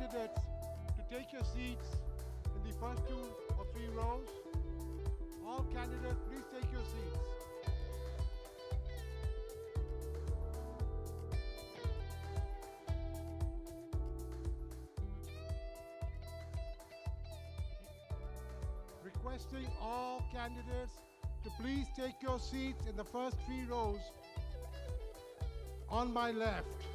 candidates to take your seats in the first 2 or 3 rows. All candidates, please take your seats. Requesting all candidates to please take your seats in the first 3 rows on my left.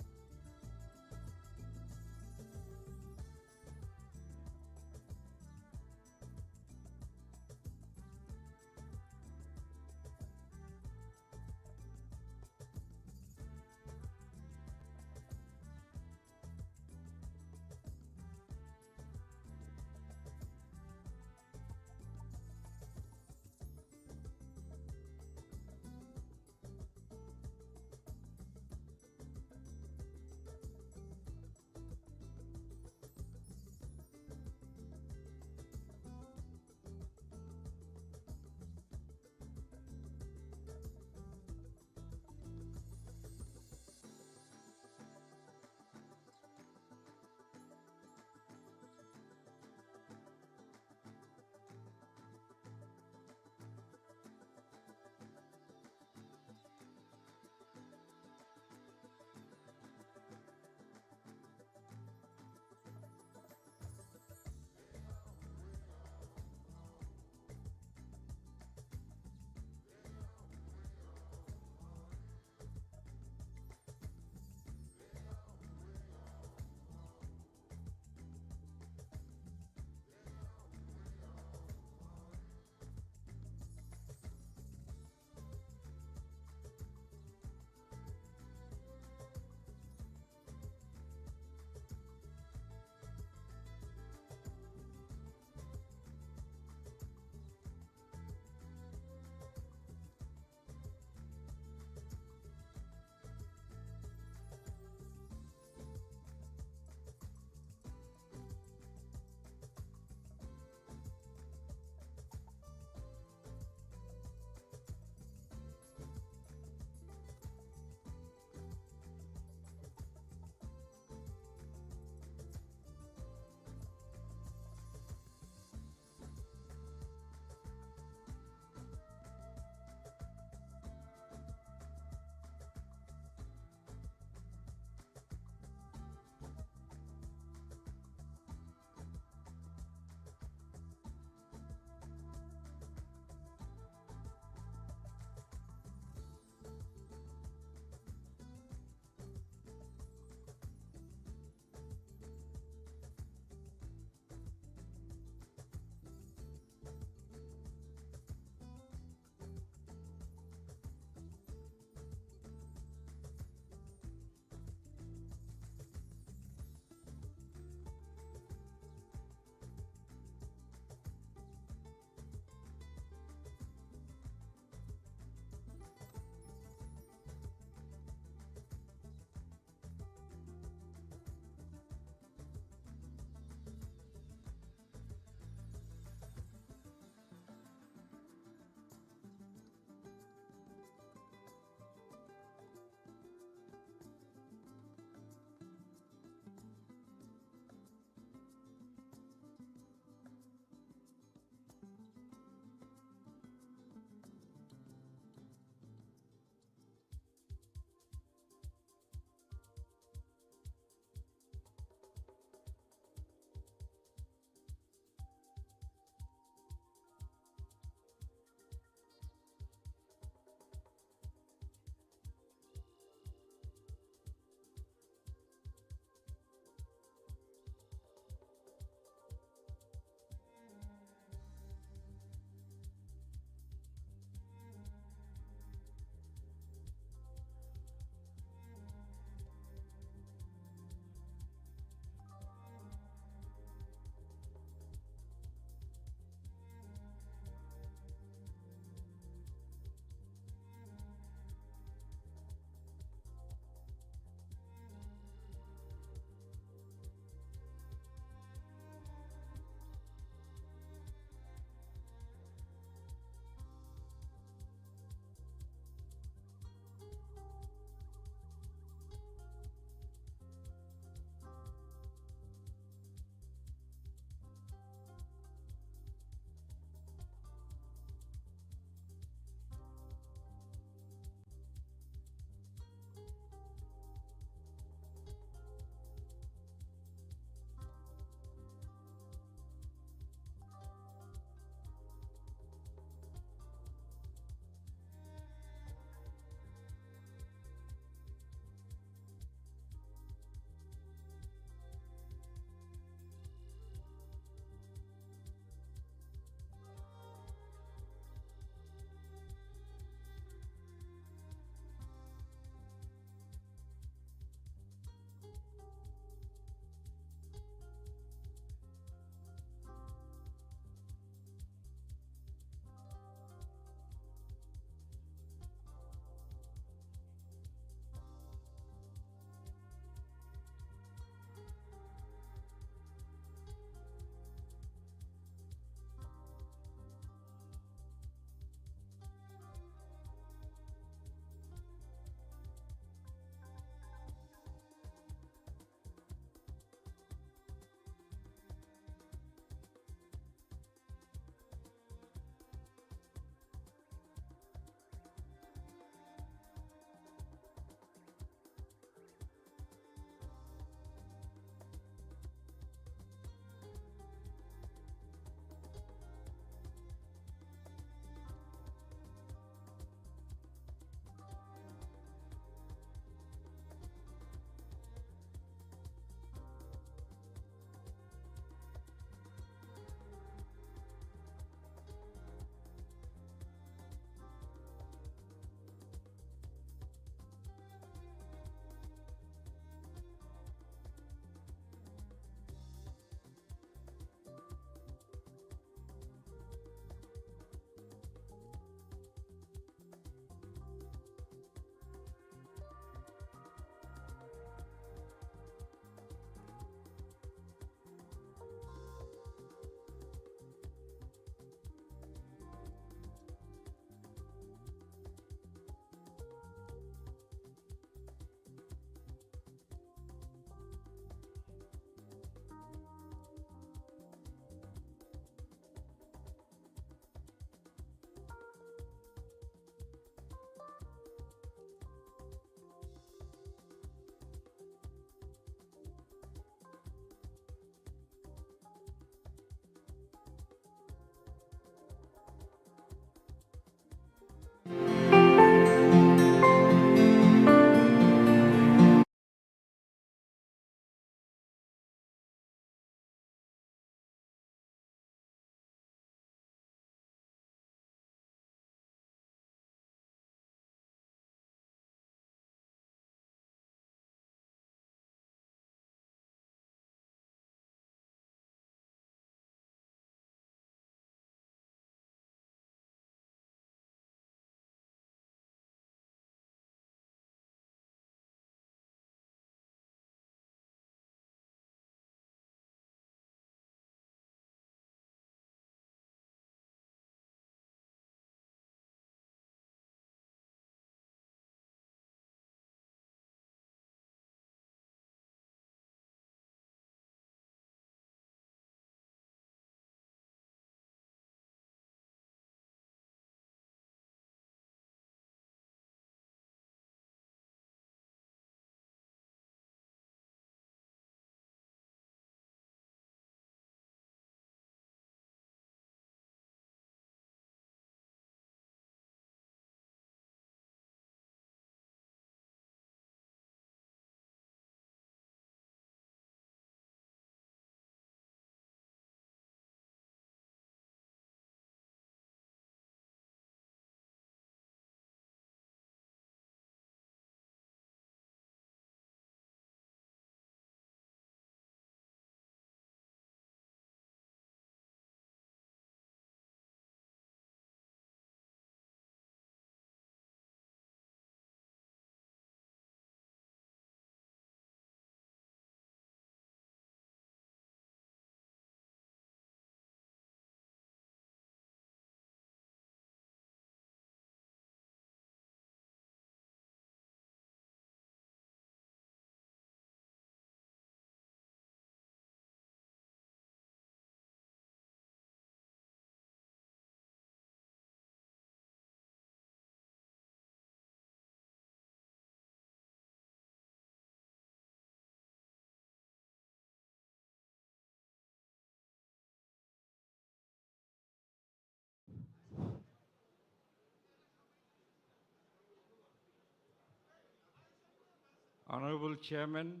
Honorable Chairman,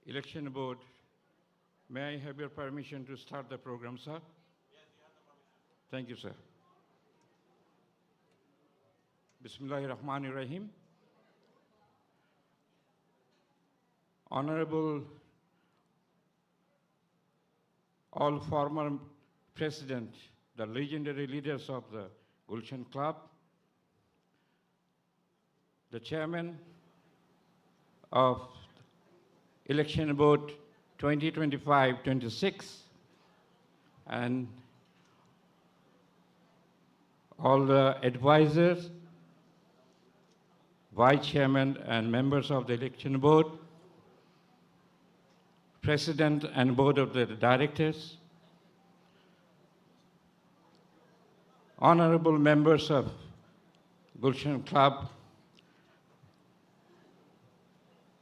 Election Board, may I have your permission to start the program, sir? Yes, you have the permission. Thank you, sir. Bismillahirrahmanirrahim. Honorable all former president, the legendary leaders of the Gulshan Club, the chairman of Election Board 2025-26, and all the advisors, vice chairman and members of the election board, president and board of the directors, honorable members of Gulshan Club,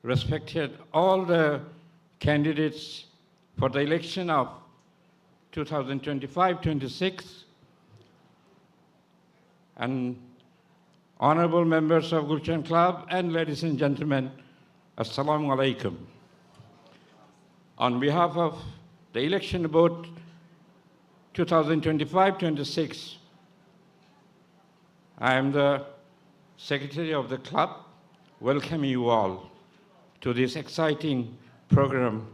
respected all the candidates for the election of 2025-26, and honorable members of Gulshan Club, and ladies and gentlemen, Assalamu alaikum. On behalf of the Election Board 2025-26, I am the Secretary of the club, welcoming you all to this exciting program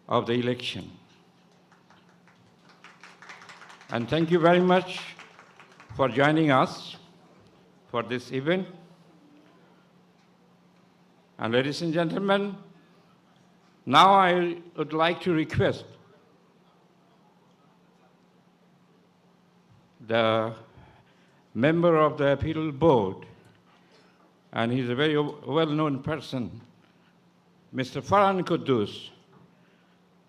of the election. And thank you very much for joining us for this event. And ladies and gentlemen, now I would like to request the member of the appeal board, and he's a very well-known person, Mr. Farhan Quddus,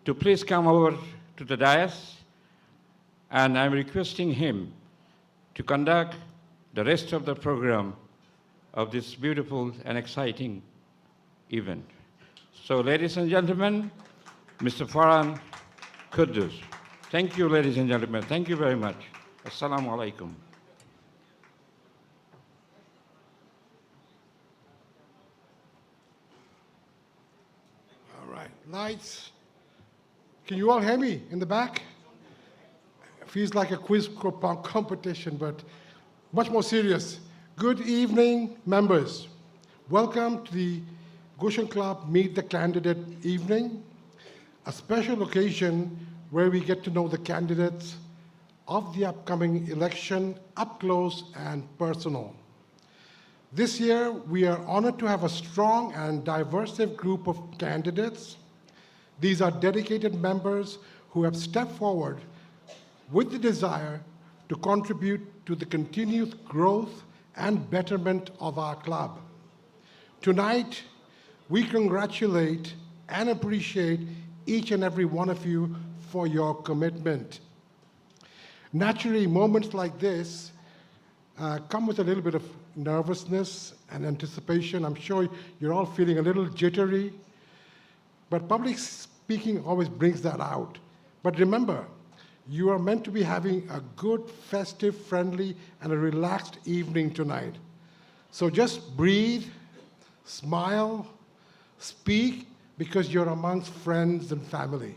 to please come over to the dais, and I'm requesting him to conduct the rest of the program of this beautiful and exciting event. So, ladies and gentlemen, Mr. Farhan Quddus. Thank you, ladies and gentlemen. Thank you very much. Assalamu alaikum. All right, lights. Can you all hear me in the back? It feels like a quiz competition, but much more serious. Good evening, members. Welcome to the Gulshan Club Meet the Candidate evening, a special occasion where we get to know the candidates of the upcoming election up close and personal. This year, we are honored to have a strong and diverse group of candidates. These are dedicated members who have stepped forward with the desire to contribute to the continued growth and betterment of our club. Tonight, we congratulate and appreciate each and every one of you for your commitment. Naturally, moments like this come with a little bit of nervousness and anticipation. I'm sure you're all feeling a little jittery, but public speaking always brings that out. But remember, you are meant to be having a good, festive, friendly, and a relaxed evening tonight. So just breathe, smile, speak, because you're amongst friends and family.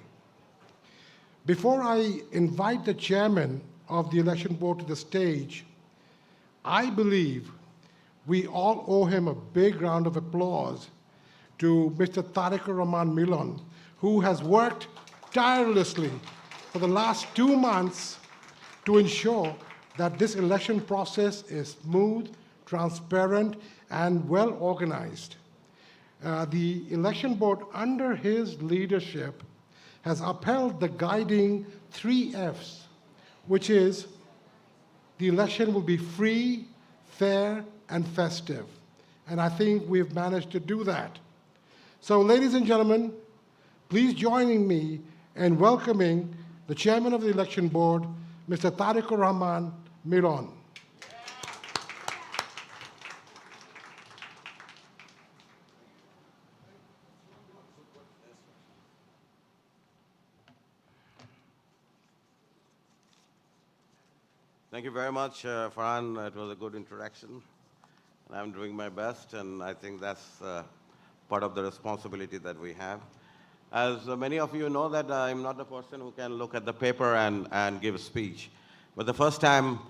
Before I invite the chairman of the election board to the stage, I believe we all owe him a big round of applause to Mr. Tariq Rahman Milon, who has worked tirelessly for the last 2 months to ensure that this election process is smooth, transparent, and well organized. The election board, under his leadership, has upheld the guiding 3 Fs, which is the election will be free, fair, and festive. And I think we've managed to do that. So, ladies and gentlemen, please join me in welcoming the chairman of the election board, Mr. Tariq Rahman Milon. Thank you very much, Farhan. It was a good introduction. And I'm doing my best, and I think that's part of the responsibility that we have. As many of you know that I'm not the person who can look at the paper and give a speech. But the first time,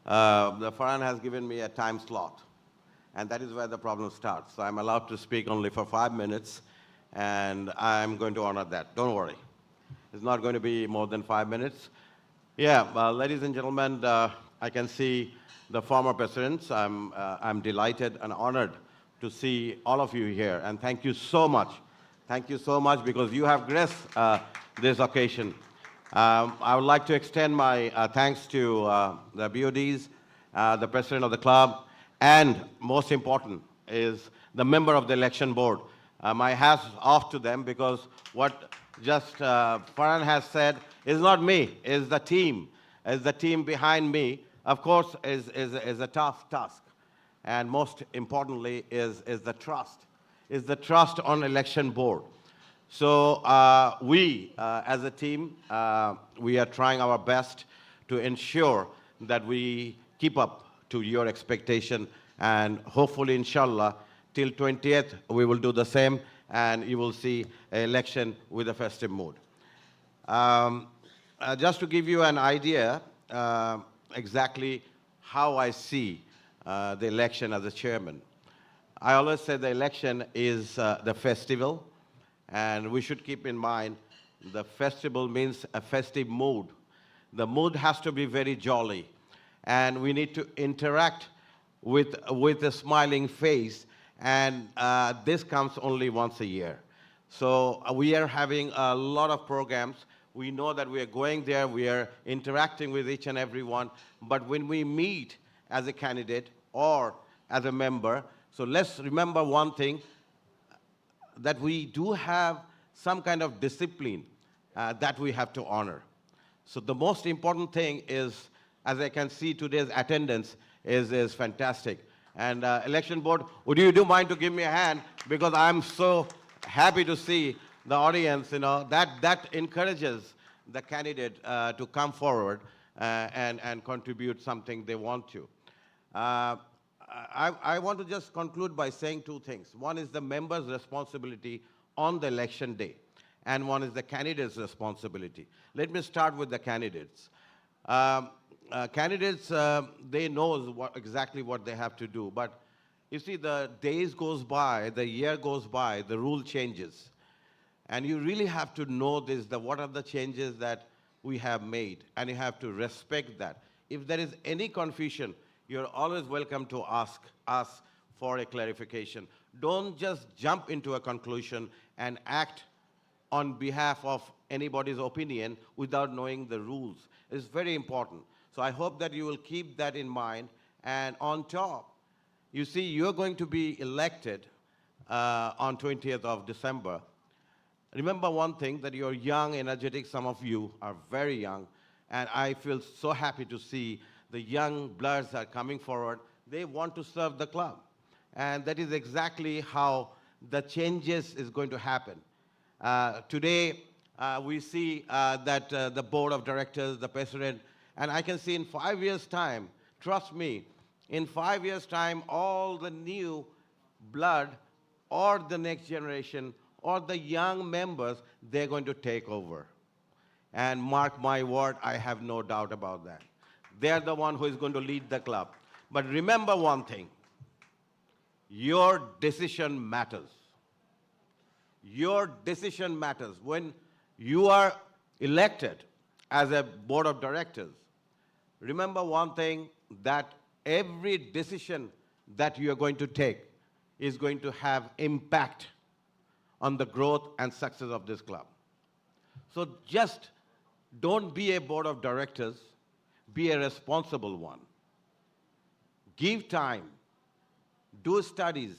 the Farhan has given me a time slot. And that is where the problem starts. So I'm allowed to speak only for 5 minutes, and I'm going to honor that. Don't worry. It's not going to be more than 5 minutes. Yeah, ladies and gentlemen, I can see the former presidents. I'm delighted and honored to see all of you here. And thank you so much. Thank you so much because you have graced this occasion. I would like to extend my thanks to the BODs, the president of the club, and most important is the member of the election board. My hat's off to them because what just Farhan has said is not me, is the team. Is the team behind me, of course, is a tough task. And most importantly is the trust on election board. So we, as a team, we are trying our best to ensure that we keep up to your expectation, and hopefully, inshallah, till 20th, we will do the same, and you will see an election with a festive mood. Just to give you an idea exactly how I see the election as a chairman. I always say the election is the festival, and we should keep in mind the festival means a festive mood. The mood has to be very jolly, and we need to interact with a smiling face, and this comes only once a year. So we are having a lot of programs. We know that we are going there, we are interacting with each and every one, but when we meet as a candidate or as a member, so let's remember one thing, that we do have some kind of discipline that we have to honor. So the most important thing is, as I can see, today's attendance is fantastic. And election board, would you do mind to give me a hand, because I'm so happy to see the audience, that encourages the candidate to come forward and contribute something they want to. I want to just conclude by saying two things. One is the member's responsibility on the election day, and one is the candidate's responsibility. Let me start with the candidates. Candidates, they know exactly what they have to do, but you see, the days goes by, the year goes by, the rule changes. And you really have to know this, what are the changes that we have made, and you have to respect that. If there is any confusion, you're always welcome to ask us for a clarification. Don't just jump into a conclusion and act on behalf of anybody's opinion without knowing the rules. It's very important. So I hope that you will keep that in mind. And on top, you see, you're going to be elected on 20th of December. Remember one thing, that you're young, energetic. Some of you are very young. And I feel so happy to see the young bloods are coming forward. They want to serve the club. And that is exactly how the changes is going to happen. Today, we see that the board of directors, the president, and I can see in 5 years' time, trust me, in 5 years' time, all the new blood or the next generation or the young members, they're going to take over. And mark my word, I have no doubt about that. They're the one who is going to lead the club. But remember one thing, your decision matters. Your decision matters. When you are elected as a board of directors, remember one thing, that every decision that you are going to take is going to have impact on the growth and success of this club. So just don't be a board of directors, be a responsible one. Give time, do studies,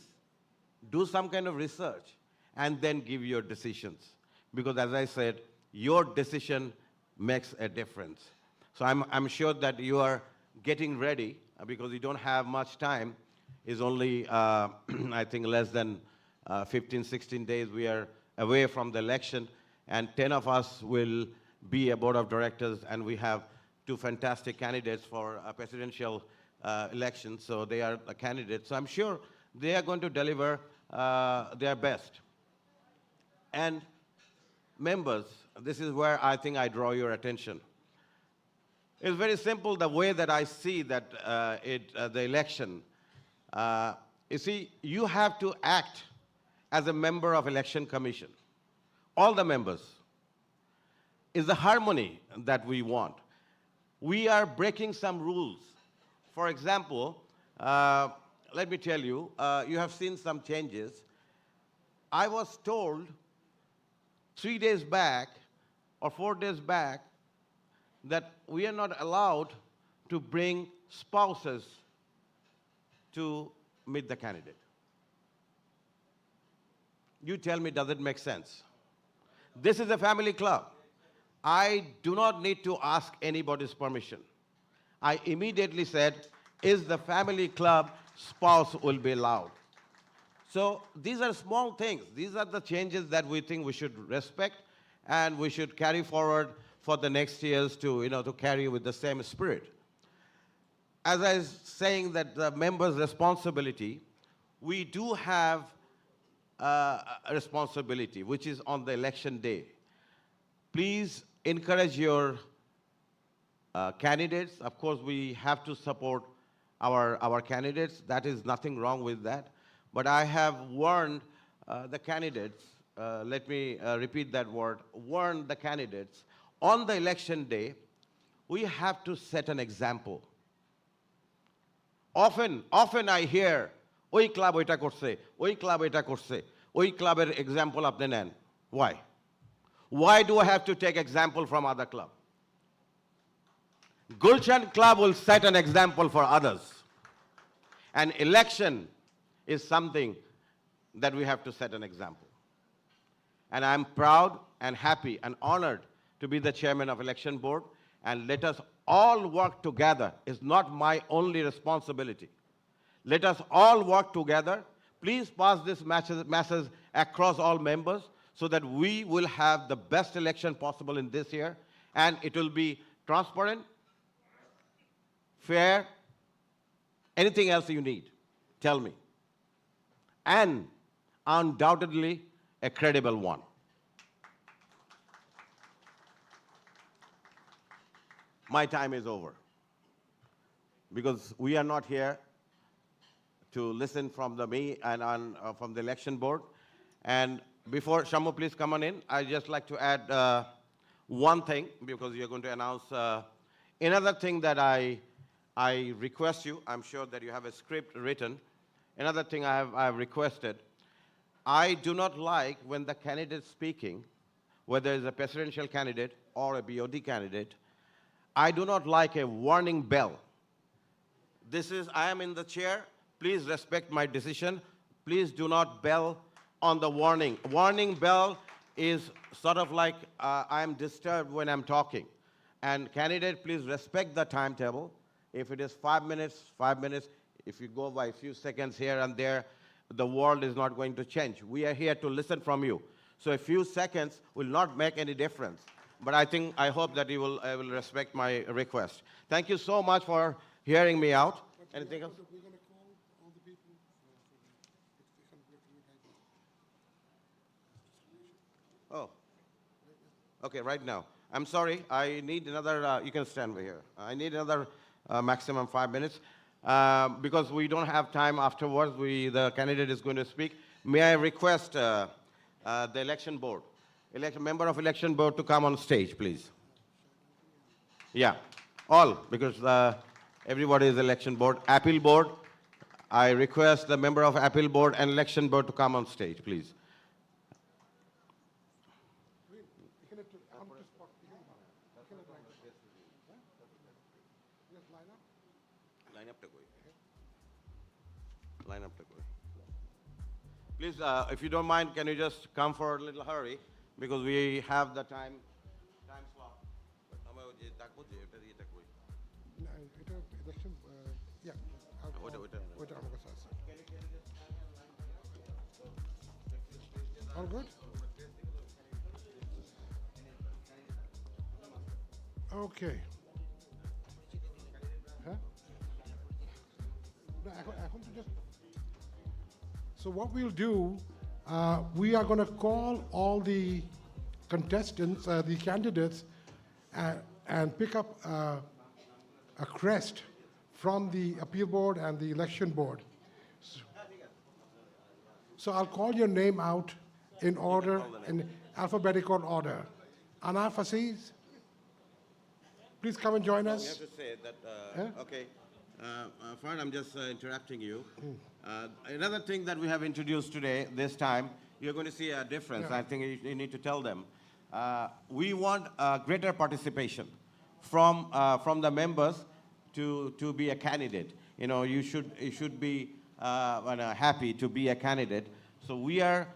do some kind of research, and then give your decisions. Because as I said, your decision makes a difference. So I'm sure that you are getting ready, because you don't have much time. It's only, I think, less than 15, 16 days we are away from the election, and 10 of us will be a board of directors, and we have 2 fantastic candidates for a presidential election, so they are the candidates. So I'm sure they are going to deliver their best. And members, this is where I think I draw your attention. It's very simple the way that I see that the election. You see, you have to act as a member of election commission. All the members. Is the harmony that we want. We are breaking some rules. For example, let me tell you, you have seen some changes. I was told 3 days back or 4 days back that we are not allowed to bring spouses to meet the candidate. You tell me, does it make sense? This is a family club. I do not need to ask anybody's permission. I immediately said, is the family club spouse will be allowed? So these are small things. These are the changes that we think we should respect and we should carry forward for the next years to carry with the same spirit. As I was saying that the members' responsibility, we do have a responsibility, which is on the election day. Please encourage your candidates. Of course, we have to support our candidates. That is nothing wrong with that. But I have warned the candidates, let me repeat that word, warn the candidates. On the election day, we have to set an example. Often I hear, ওই club ওইটা করছে, ওই club এটা করছে, ওই ক্লাবের example আপনি নেন. Why? Why do I have to take example from other club? Gulshan Club will set an example for others. An election is something that we have to set an example. And I'm proud and happy and honored to be the chairman of election board. And let us all work together. It's not my only responsibility. Let us all work together. Please pass this message across all members so that we will have the best election possible in this year. And it will be transparent, fair, anything else you need, tell me. And undoubtedly a credible one. My time is over because we are not here to listen from me and from the election board. And before Shamu, please come on in. I'd just like to add one thing because you're going to announce another thing that I request you. I'm sure that you have a script written. Another thing I have requested. I do not like when the candidate speaking, whether it's a presidential candidate or a BOD candidate, I do not like a warning bell. I am in the chair. Please respect my decision. Please do not bell on the warning. Warning bell is sort of like I am disturbed when I'm talking. And candidate, please respect the timetable. If it is 5 minutes, 5 minutes. If you go by a few seconds here and there, the world is not going to change. We are here to listen from you. So a few seconds will not make any difference. But I hope that you will respect my request. Thank you so much for hearing me out. Anything else? We're going to call all the people. Oh. Okay, right now. I'm sorry. I need another, you can stand over here. I need another maximum 5 minutes. Because we don't have time afterwards, the candidate is going to speak. May I request the election board, member of election board to come on stage, please. Yeah, all, because everybody is election board. Appeal board, I request the member of appeal board and election board to come on stage, please. Line up. Please, if you don't mind, can you just come for a little hurry because we have the time slot. All good? Okay. Huh? No, এখন তো just So what we'll do, we are going to call all the contestants, the candidates, and pick up a crest from the appeal board and the election board. So I'll call your name out in order, in alphabetical order. Anaf Aziz, please come and join We us. have to say that, Yeah? okay. Fine, I'm just interrupting you. Another thing that we have introduced today, this time, you're going to see a difference. Yeah. I think you need to tell them. We want greater participation from the members to be a candidate. You know, you should be happy to be a candidate. So we are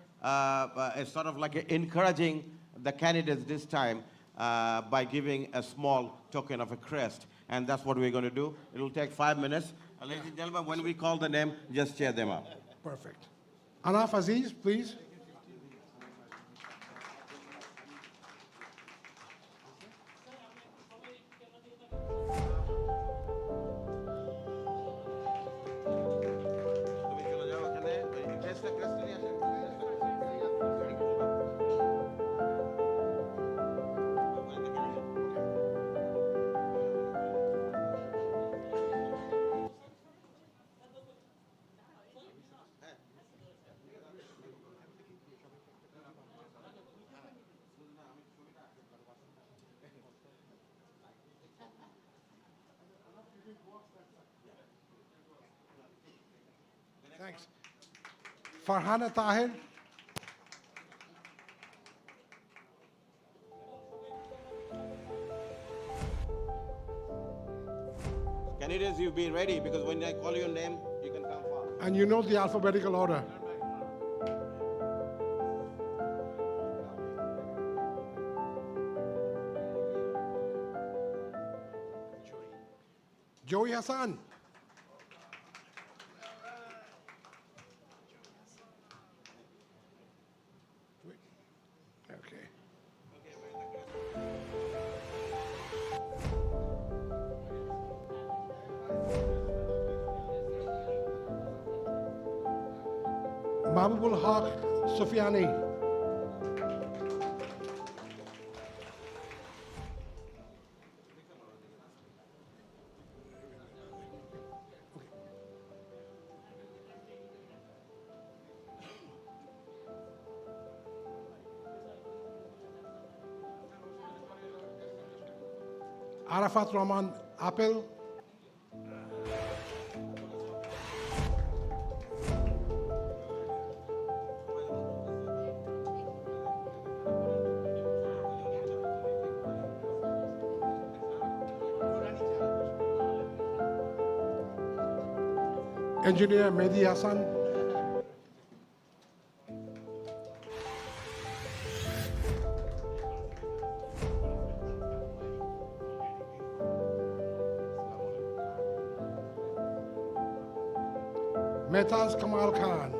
sort of like encouraging the candidates this time by giving a small token of a crest. And that's what we're going to do. It'll take 5 minutes. Ladies and gentlemen, when we call the name, just cheer them up. Perfect. Anaf Aziz, please. Thanks. Farhana Tahir. Candidates, you be ready because when I call your name, you can come fast. And you know the alphabetical order. Joey Hassan. Okay. Mahbubul Haq Sufyani. Arafat Rahman Apel. Engineer Mehdi Hassan. Mehtaz Kamal Khan.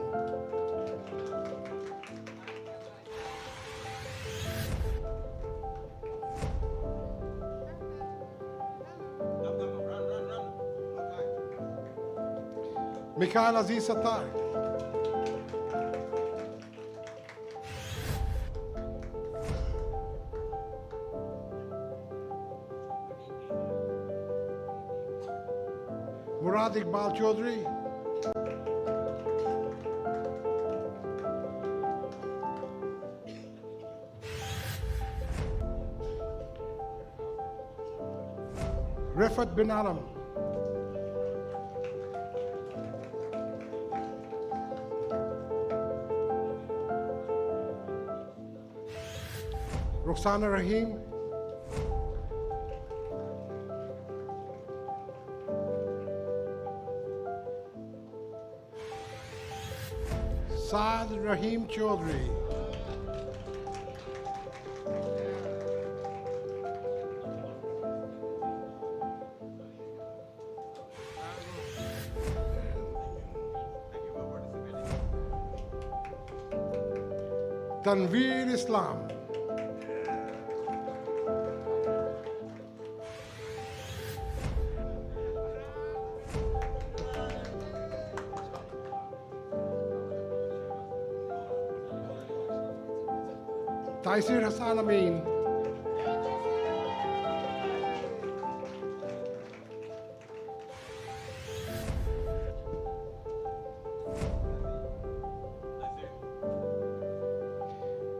Mikhail Aziz Sattar. Murad Iqbal Chaudhry. Rifat bin Alam. Roxana Rahim. Saad Rahim Chaudhry. Tanveer Islam. Taisir Hassan Amin.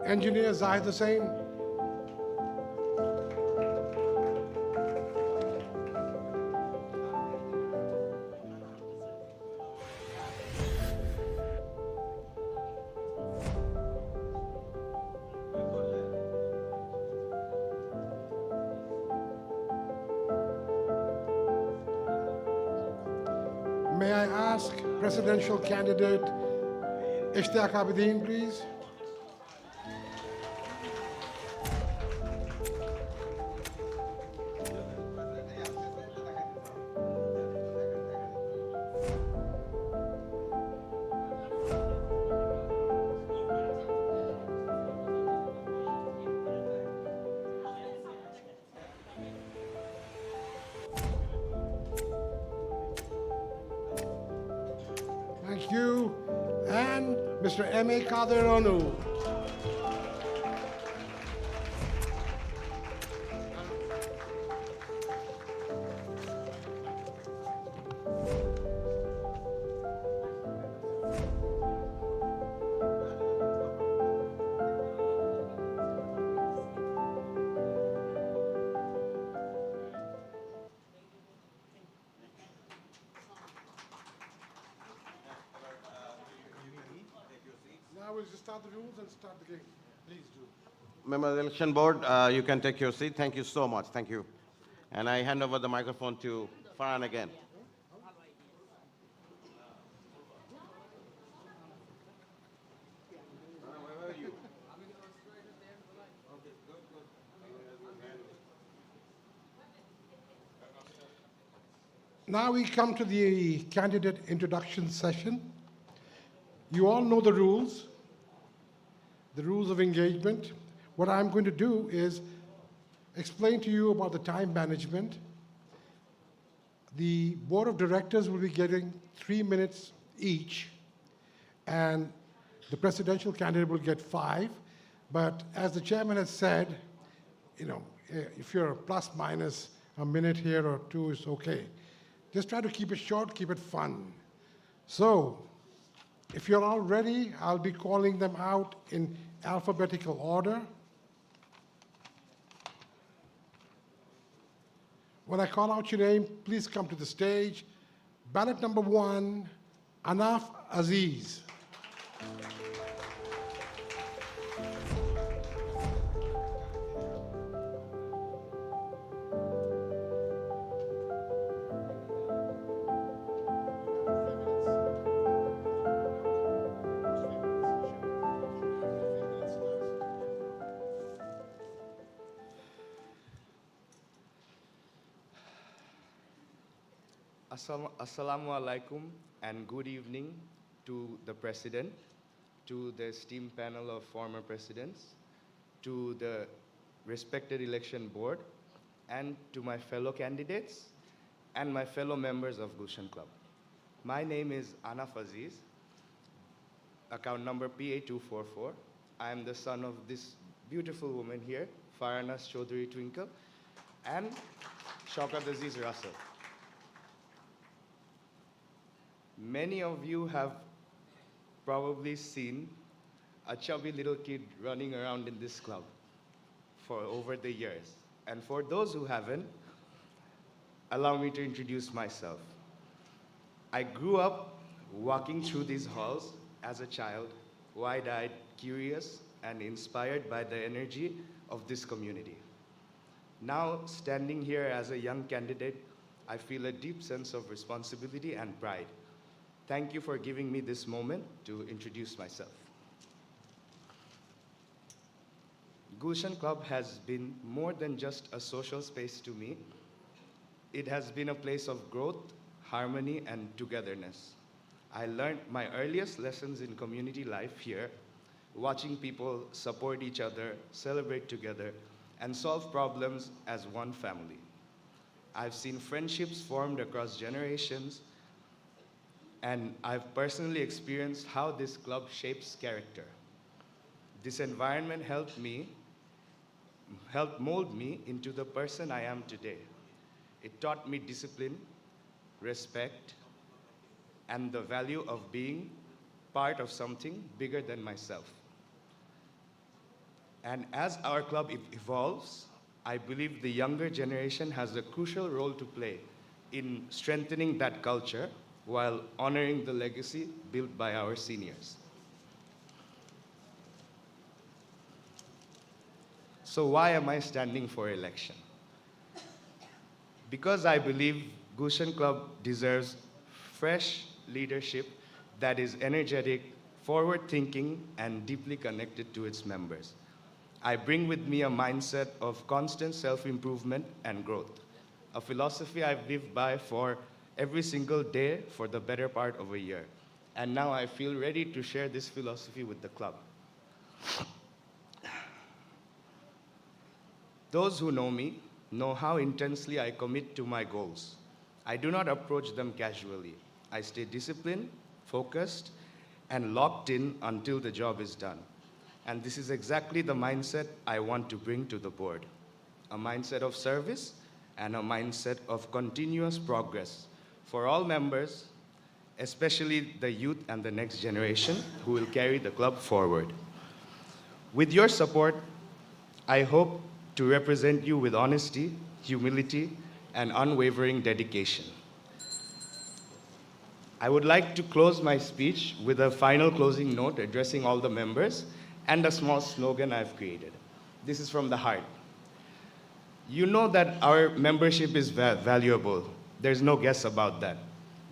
Engineer Zahid Hussain. May I ask presidential candidate Ishtiaq Abedin, please? Thank you. And Mr. M.A. Kaderonu. Now we'll just start the rules and start the game. Please do. Member of the Election Board, you can take your seat. Thank you so much. Thank you. And I hand over the microphone to Farhan again. Now we come to the candidate introduction session. You all know the rules of engagement. What I'm going to do is explain to you about the time management. The board of directors will be getting 3 minutes each, and the presidential candidate will get 5. But as the chairman has said, if you're plus minus a minute here or 2 is okay. Just try to keep it short, keep it fun. So, if you're all ready, I'll be calling them out in alphabetical order. When I call out your name, please come to the stage. Ballot number 1, Anaf Aziz. Assalamu alaikum and good evening to the President, to the esteemed panel of former presidents, to the respected election board, and to my fellow candidates and my fellow members of Gulshan Club. My name is Anaf Aziz, account number PA244. I am the son of this beautiful woman here, Faranas Chaudhary Twinkle, and Shaukat Aziz Russell. Many of you have probably seen a chubby little kid running around in this club for over the years. And for those who haven't, allow me to introduce myself. I grew up walking through these halls as a child, wide-eyed, curious, and inspired by the energy of this community. Now, standing here as a young candidate, I feel a deep sense of responsibility and pride. Thank you for giving me this moment to introduce myself. Gulshan Club has been more than just a social space to me. It has been a place of growth, harmony, and togetherness. I learned my earliest lessons in community life here, watching people support each other, celebrate together, and solve problems as one family. I've seen friendships formed across generations, and I've personally experienced how this club shapes character. This environment helped me helped mold me into the person I am today. It taught me discipline, respect, and the value of being part of something bigger than myself. And as our club evolves, I believe the younger generation has a crucial role to play in strengthening that culture while honoring the legacy built by our seniors. So why am I standing for election? Because I believe Gulshan Club deserves fresh leadership that is energetic, forward-thinking, and deeply connected to its members. I bring with me a mindset of constant self-improvement and growth, a philosophy I've lived by for every single day for the better part of a year. And now I feel ready to share this philosophy with the club. Those who know me know how intensely I commit to my goals. I do not approach them casually. I stay disciplined, focused, and locked in until the job is done. And this is exactly the mindset I want to bring to the board. A mindset of service and a mindset of continuous progress for all members, especially the youth and the next generation who will carry the club forward. With your support, I hope to represent you with honesty, humility, and unwavering dedication. I would like to close my speech with a final closing note addressing all the members and a small slogan I've created. This is from the heart. You know that our membership is valuable. There's no guess about that.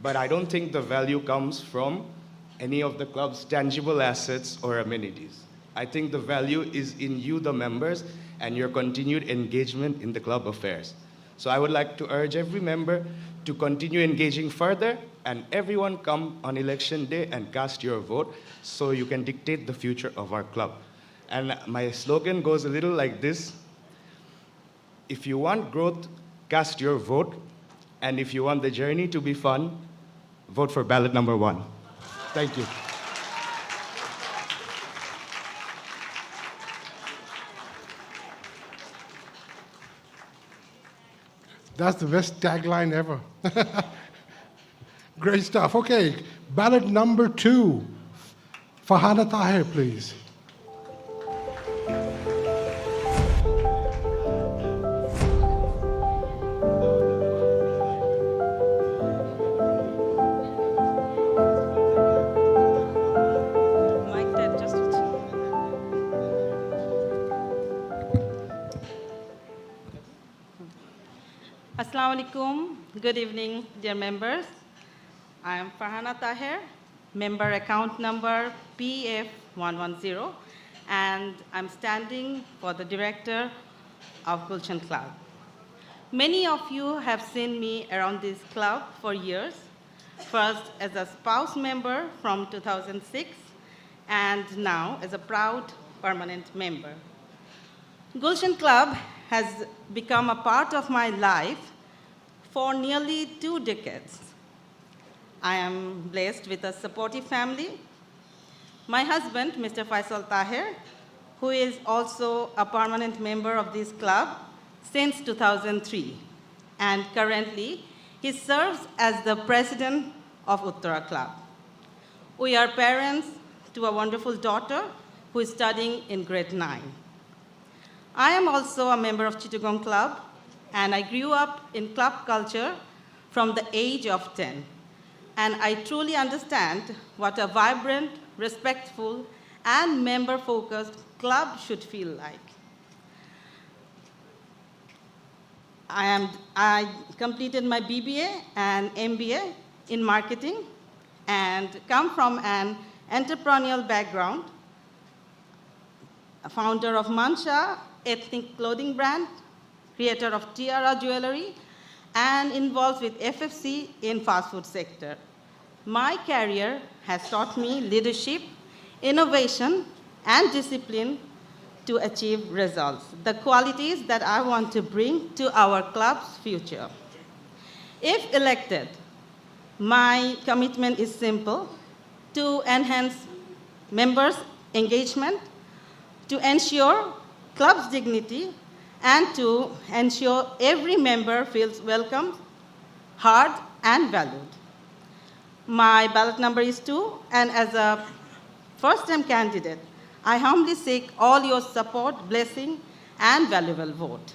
But I don't think the value comes from any of the club's tangible assets or amenities. I think the value is in you, the members, and your continued engagement in the club affairs. So I would like to urge every member to continue engaging further, and everyone come on election day and cast your vote so you can dictate the future of our club. And my slogan goes a little like this: if you want growth, cast your vote, and if you want the journey to be fun, vote for ballot number 1. Thank you. That's the best tagline ever. Great stuff. Okay, ballot number 2. Farhana Tahir, please. Mic that just. Assalamu alaikum. Good evening, dear members. I am Farhana Tahir, member account number PF110, and I'm standing for the director of Gulshan Club. Many of you have seen me around this club for years, first as a spouse member from 2006, and now as a proud permanent member. Gulshan Club has become a part of my life for nearly 2 decades. I am blessed with a supportive family. My husband, Mr. Faisal Tahir, who is also a permanent member of this club since 2003, and currently he serves as the president of Uttara Club. We are parents to a wonderful daughter who is studying in grade 9. I am also a member of Chittagong Club, and I grew up in club culture from the age of 10. And I truly understand what a vibrant, respectful, and member-focused club should feel like. I completed my BBA and MBA in marketing and come from an entrepreneurial background, a founder of Mansha, ethnic clothing brand, creator of Tiara Jewelry, and involved with FFC in fast food sector. My career has taught me leadership, innovation, and discipline to achieve results, the qualities that I want to bring to our club's future. If elected, my commitment is simple: to enhance members' engagement, to ensure club's dignity, and to ensure every member feels welcome, heard, and valued. My ballot number is 2, and as a first-time candidate, I humbly seek all your support, blessing, and valuable vote.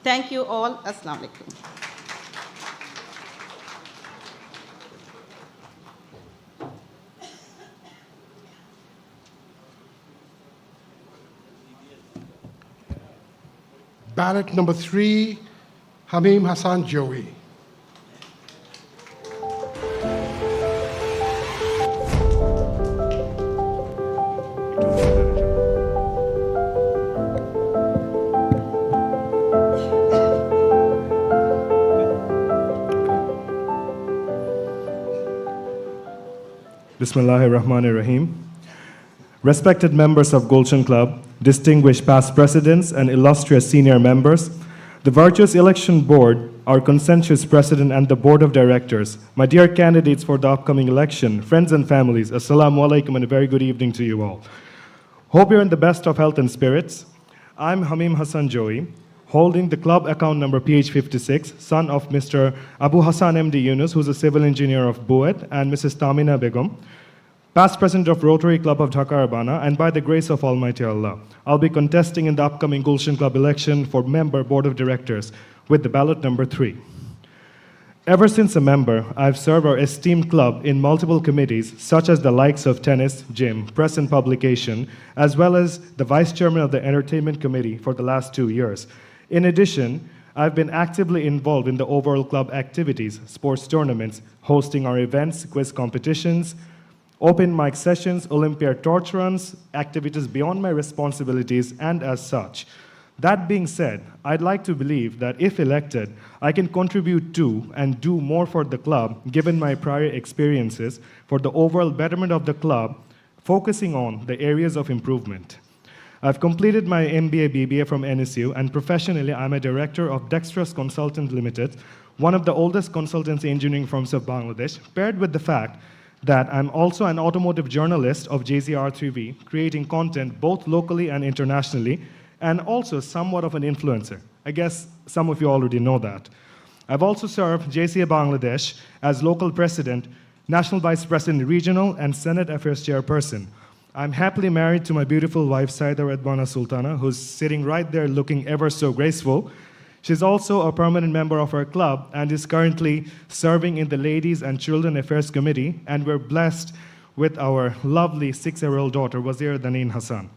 Thank you all. Assalamu alaikum. Ballot number 3, Hamim Hassan Joey. Bismillahirrahmanirrahim. Respected members of Gulshan Club, distinguished past presidents and illustrious senior members, the virtuous election board, our conscientious president and the board of directors, my dear candidates for the upcoming election, friends and families, assalamu alaikum and a very good evening to you all. Hope you're in the best of health and spirits. I'm Hamim Hassan Joey, holding the club account number PH56, son of Mr. Abu Hassan MD Yunus, who's a civil engineer of Buet, and Mrs. Tamina Begum, past president of Rotary Club of Dhaka Urbana, and by the grace of Almighty Allah, I'll be contesting in the upcoming Gulshan Club election for member board of directors with the ballot number 3. Ever since a member, I've served our esteemed club in multiple committees, such as the likes of tennis, gym, press and publication, as well as the vice chairman of the entertainment committee for the last 2 years. In addition, I've been actively involved in the overall club activities, sports tournaments, hosting our events, quiz competitions, open mic sessions, Olympiad torch runs, activities beyond my responsibilities, and as such. That being said, I'd like to believe that if elected, I can contribute to and do more for the club, given my prior experiences, for the overall betterment of the club, focusing on the areas of improvement. I've completed my MBA BBA from NSU, and professionally, I'm a director of Dexterous Consultant Limited, one of the oldest consultancy engineering firms of Bangladesh, paired with the fact that I'm also an automotive journalist of JZR3V, creating content both locally and internationally, and also somewhat of an influencer. I guess some of you already know that. I've also served JCA Bangladesh as local president, national vice president, regional, and Senate affairs chairperson. I'm happily married to my beautiful wife, Saida Redwana Sultana, who's sitting right there looking ever so graceful. She's also a permanent member of our club and is currently serving in the Ladies and Children Affairs Committee, and we're blessed with our lovely 6-year-old daughter, Wazir Daneen Hassan.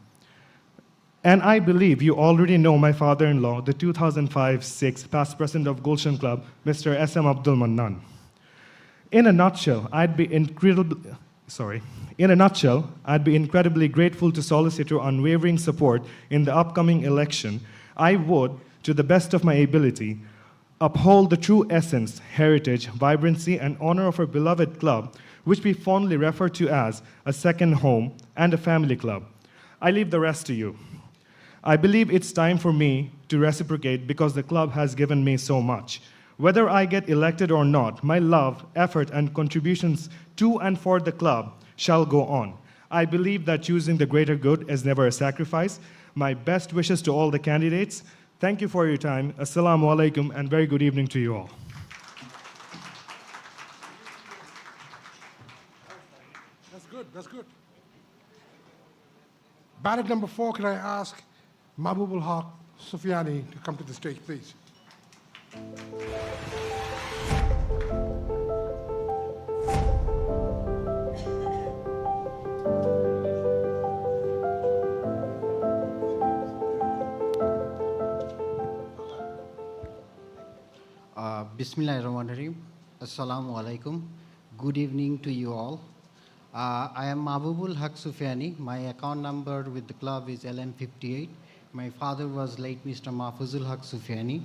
And I believe you already know my father-in-law, the 2005-6 past president of Gulshan Club, Mr. S.M. Abdul Mannan. In a nutshell, I'd be incredibly grateful to solicit your unwavering support in the upcoming election. I would, to the best of my ability, uphold the true essence, heritage, vibrancy, and honor of our beloved club, which we fondly refer to as a second home and a family club. I leave the rest to you. I believe it's time for me to reciprocate because the club has given me so much. Whether I get elected or not, my love, effort, and contributions to and for the club shall go on. I believe that choosing the greater good is never a sacrifice. My best wishes to all the candidates. Thank you for your time. Assalamu alaikum, and very good evening to you all. That's good, that's good. Ballot number 4, can I ask Mahbubul Haq Sufyani to come to the stage, please? Bismillahirrahmanirrahim. Assalamu alaikum. Good evening to you all. I am Mahbubul Haq Sufyani. My account number with the club is LN58. My father was late Mr. Mahfuzul Haq Sufyani.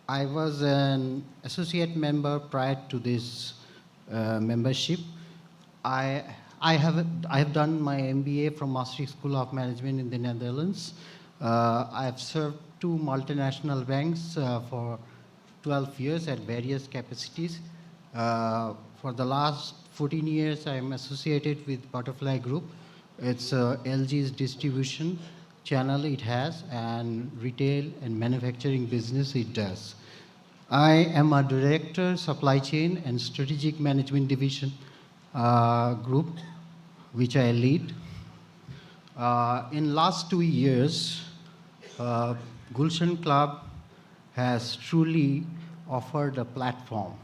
I was an associate member prior to this membership. I have done my MBA from Maastricht School of Management in the Netherlands. I have served 2 multinational banks for 12 years at various capacities. For the last 14 years, I am associated with Butterfly Group. It's LG's distribution channel it has and retail and manufacturing business it does. I am a director, supply chain and strategic management division group, which I lead. In last 2 years, Gulshan Club has truly offered a platform.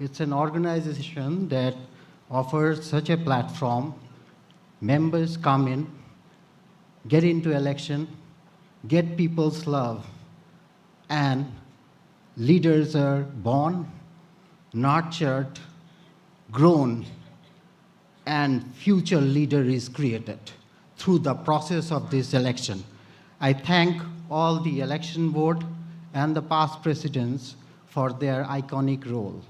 It's an organization that offers such a platform. Members come in, get into election, get people's love, and leaders are born, nurtured, grown, and future leader is created through the process of this election. I thank all the election board and the past presidents for their iconic role.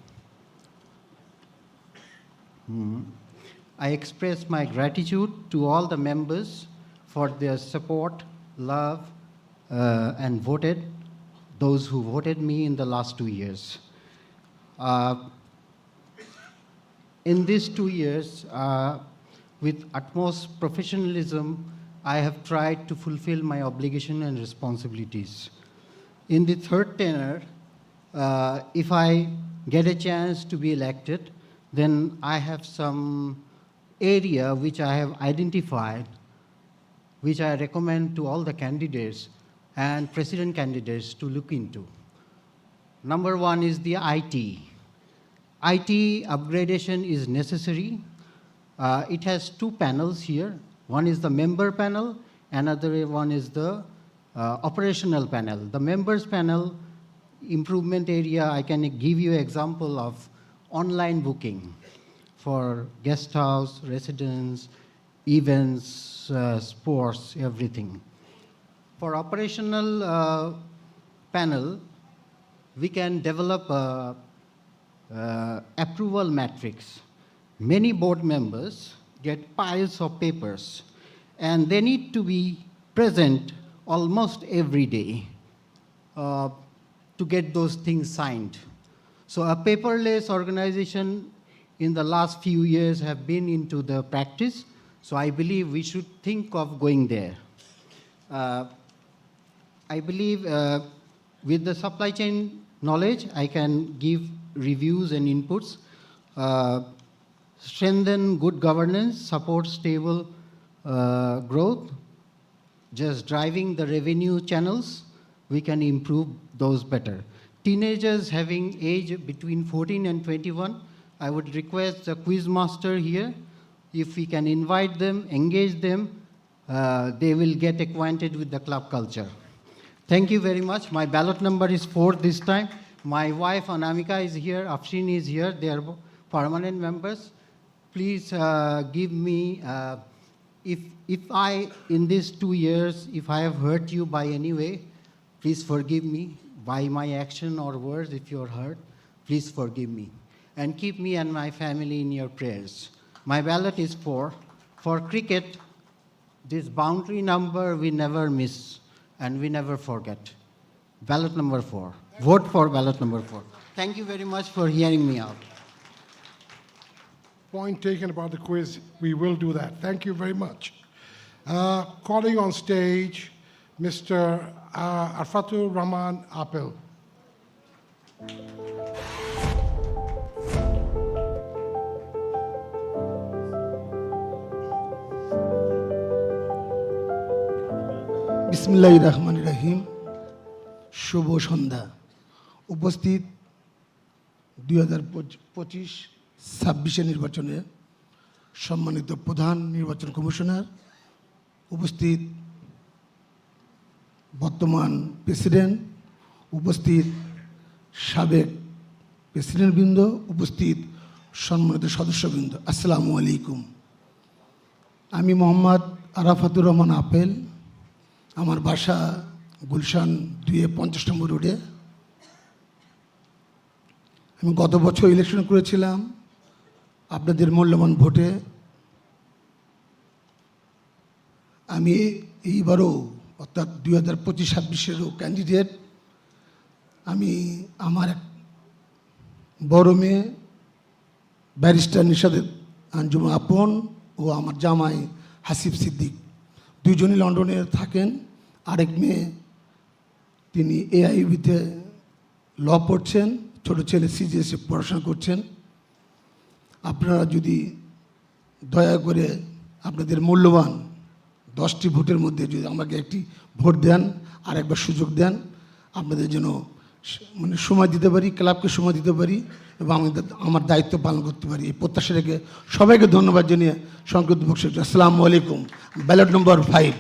I express my gratitude to all the members for their support, love, and those who voted me in the last 2 years. In these 2 years, with utmost professionalism, I have tried to fulfill my obligation and responsibilities. In the third tenure, if I get a chance to be elected, then I have some area which I have identified, which I recommend to all the candidates and president candidates to look into. Number one is the IT. IT upgradation is necessary. It has 2 panels here. One is the member panel, another one is the operational panel. The members panel improvement area, I can give you an example of online booking for guest house, residence, events, sports, everything. For operational panel, we can develop a approval matrix. Many board members get piles of papers, and they need to be present almost every day to get those things signed. So a paperless organization in the last few years have been into the practice, so I believe we should think of going there. I believe with the supply chain knowledge, I can give reviews and inputs, strengthen good governance, support stable growth, just driving the revenue channels, we can improve those better. Teenagers having age between 14 and 21, I would request the quiz master here, if we can invite them, engage them, they will get acquainted with the club culture. Thank you very much. My ballot number is 4 this time. My wife Anamika is here, Afshin is here, they are permanent members. Please give me, if I, in these 2 years, if I have hurt you by any way, please forgive me. By my action or words, if you're hurt, please forgive me. And keep me and my family in your prayers. My ballot is 4. For cricket, this boundary number we never miss and we never forget. Ballot number 4. Vote for ballot number 4. Thank you very much for hearing me out. Point taken about the quiz. We will do that. Thank you very much. Calling on stage, Mr. Arfatur Rahman Apel. বিসমিল্লাহির রহমানির রহিম। শুভ সন্ধ্যা। উপস্থিত 2025-26 নির্বাচনে সম্মানিত প্রধান নির্বাচন commissioner, উপস্থিত বর্তমান president, উপস্থিত সাবেক প্রেসিডেন্টবৃন্দ, উপস্থিত সম্মানিত সদস্যবৃন্দ, আসসালামু আলাইকুম। আমি মোহাম্মদ আরাফাতুর রহমান আপেল। আমার বাসা গুলশান 250 নম্বর রোডে। আমি গত বছর ইলেকশন করেছিলাম আপনাদের মূল্যবান ভোটে। আমি এইবারও অর্থাৎ 2025-26-এরও ক্যান্ডিডেট। আমি আমার এক বড় মেয়ে ব্যারিস্টার নিশাদ আঞ্জুম আপন ও আমার জামাই হাসিব সিদ্দিক দুইজনই লন্ডনে থাকেন। আরেক মেয়ে তিনি এআইবিতে ল পড়ছেন, ছোট ছেলে সিজিএসে পড়াশোনা করছেন। আপনারা যদি দয়া করে আপনাদের মূল্যবান 10টি ভোটের মধ্যে যদি আমাকে একটি ভোট দেন আর একবার সুযোগ দেন, আপনাদের জন্য মানে সময় দিতে পারি, ক্লাবকে সময় দিতে পারি এবং আমার দায়িত্ব পালন করতে পারি, এই প্রত্যাশা রেখে সবাইকে ধন্যবাদ জানিয়ে সংক্ষিপ্ত বক্তব্য। আসসালামু আলাইকুম। ব্যালট নম্বর 5।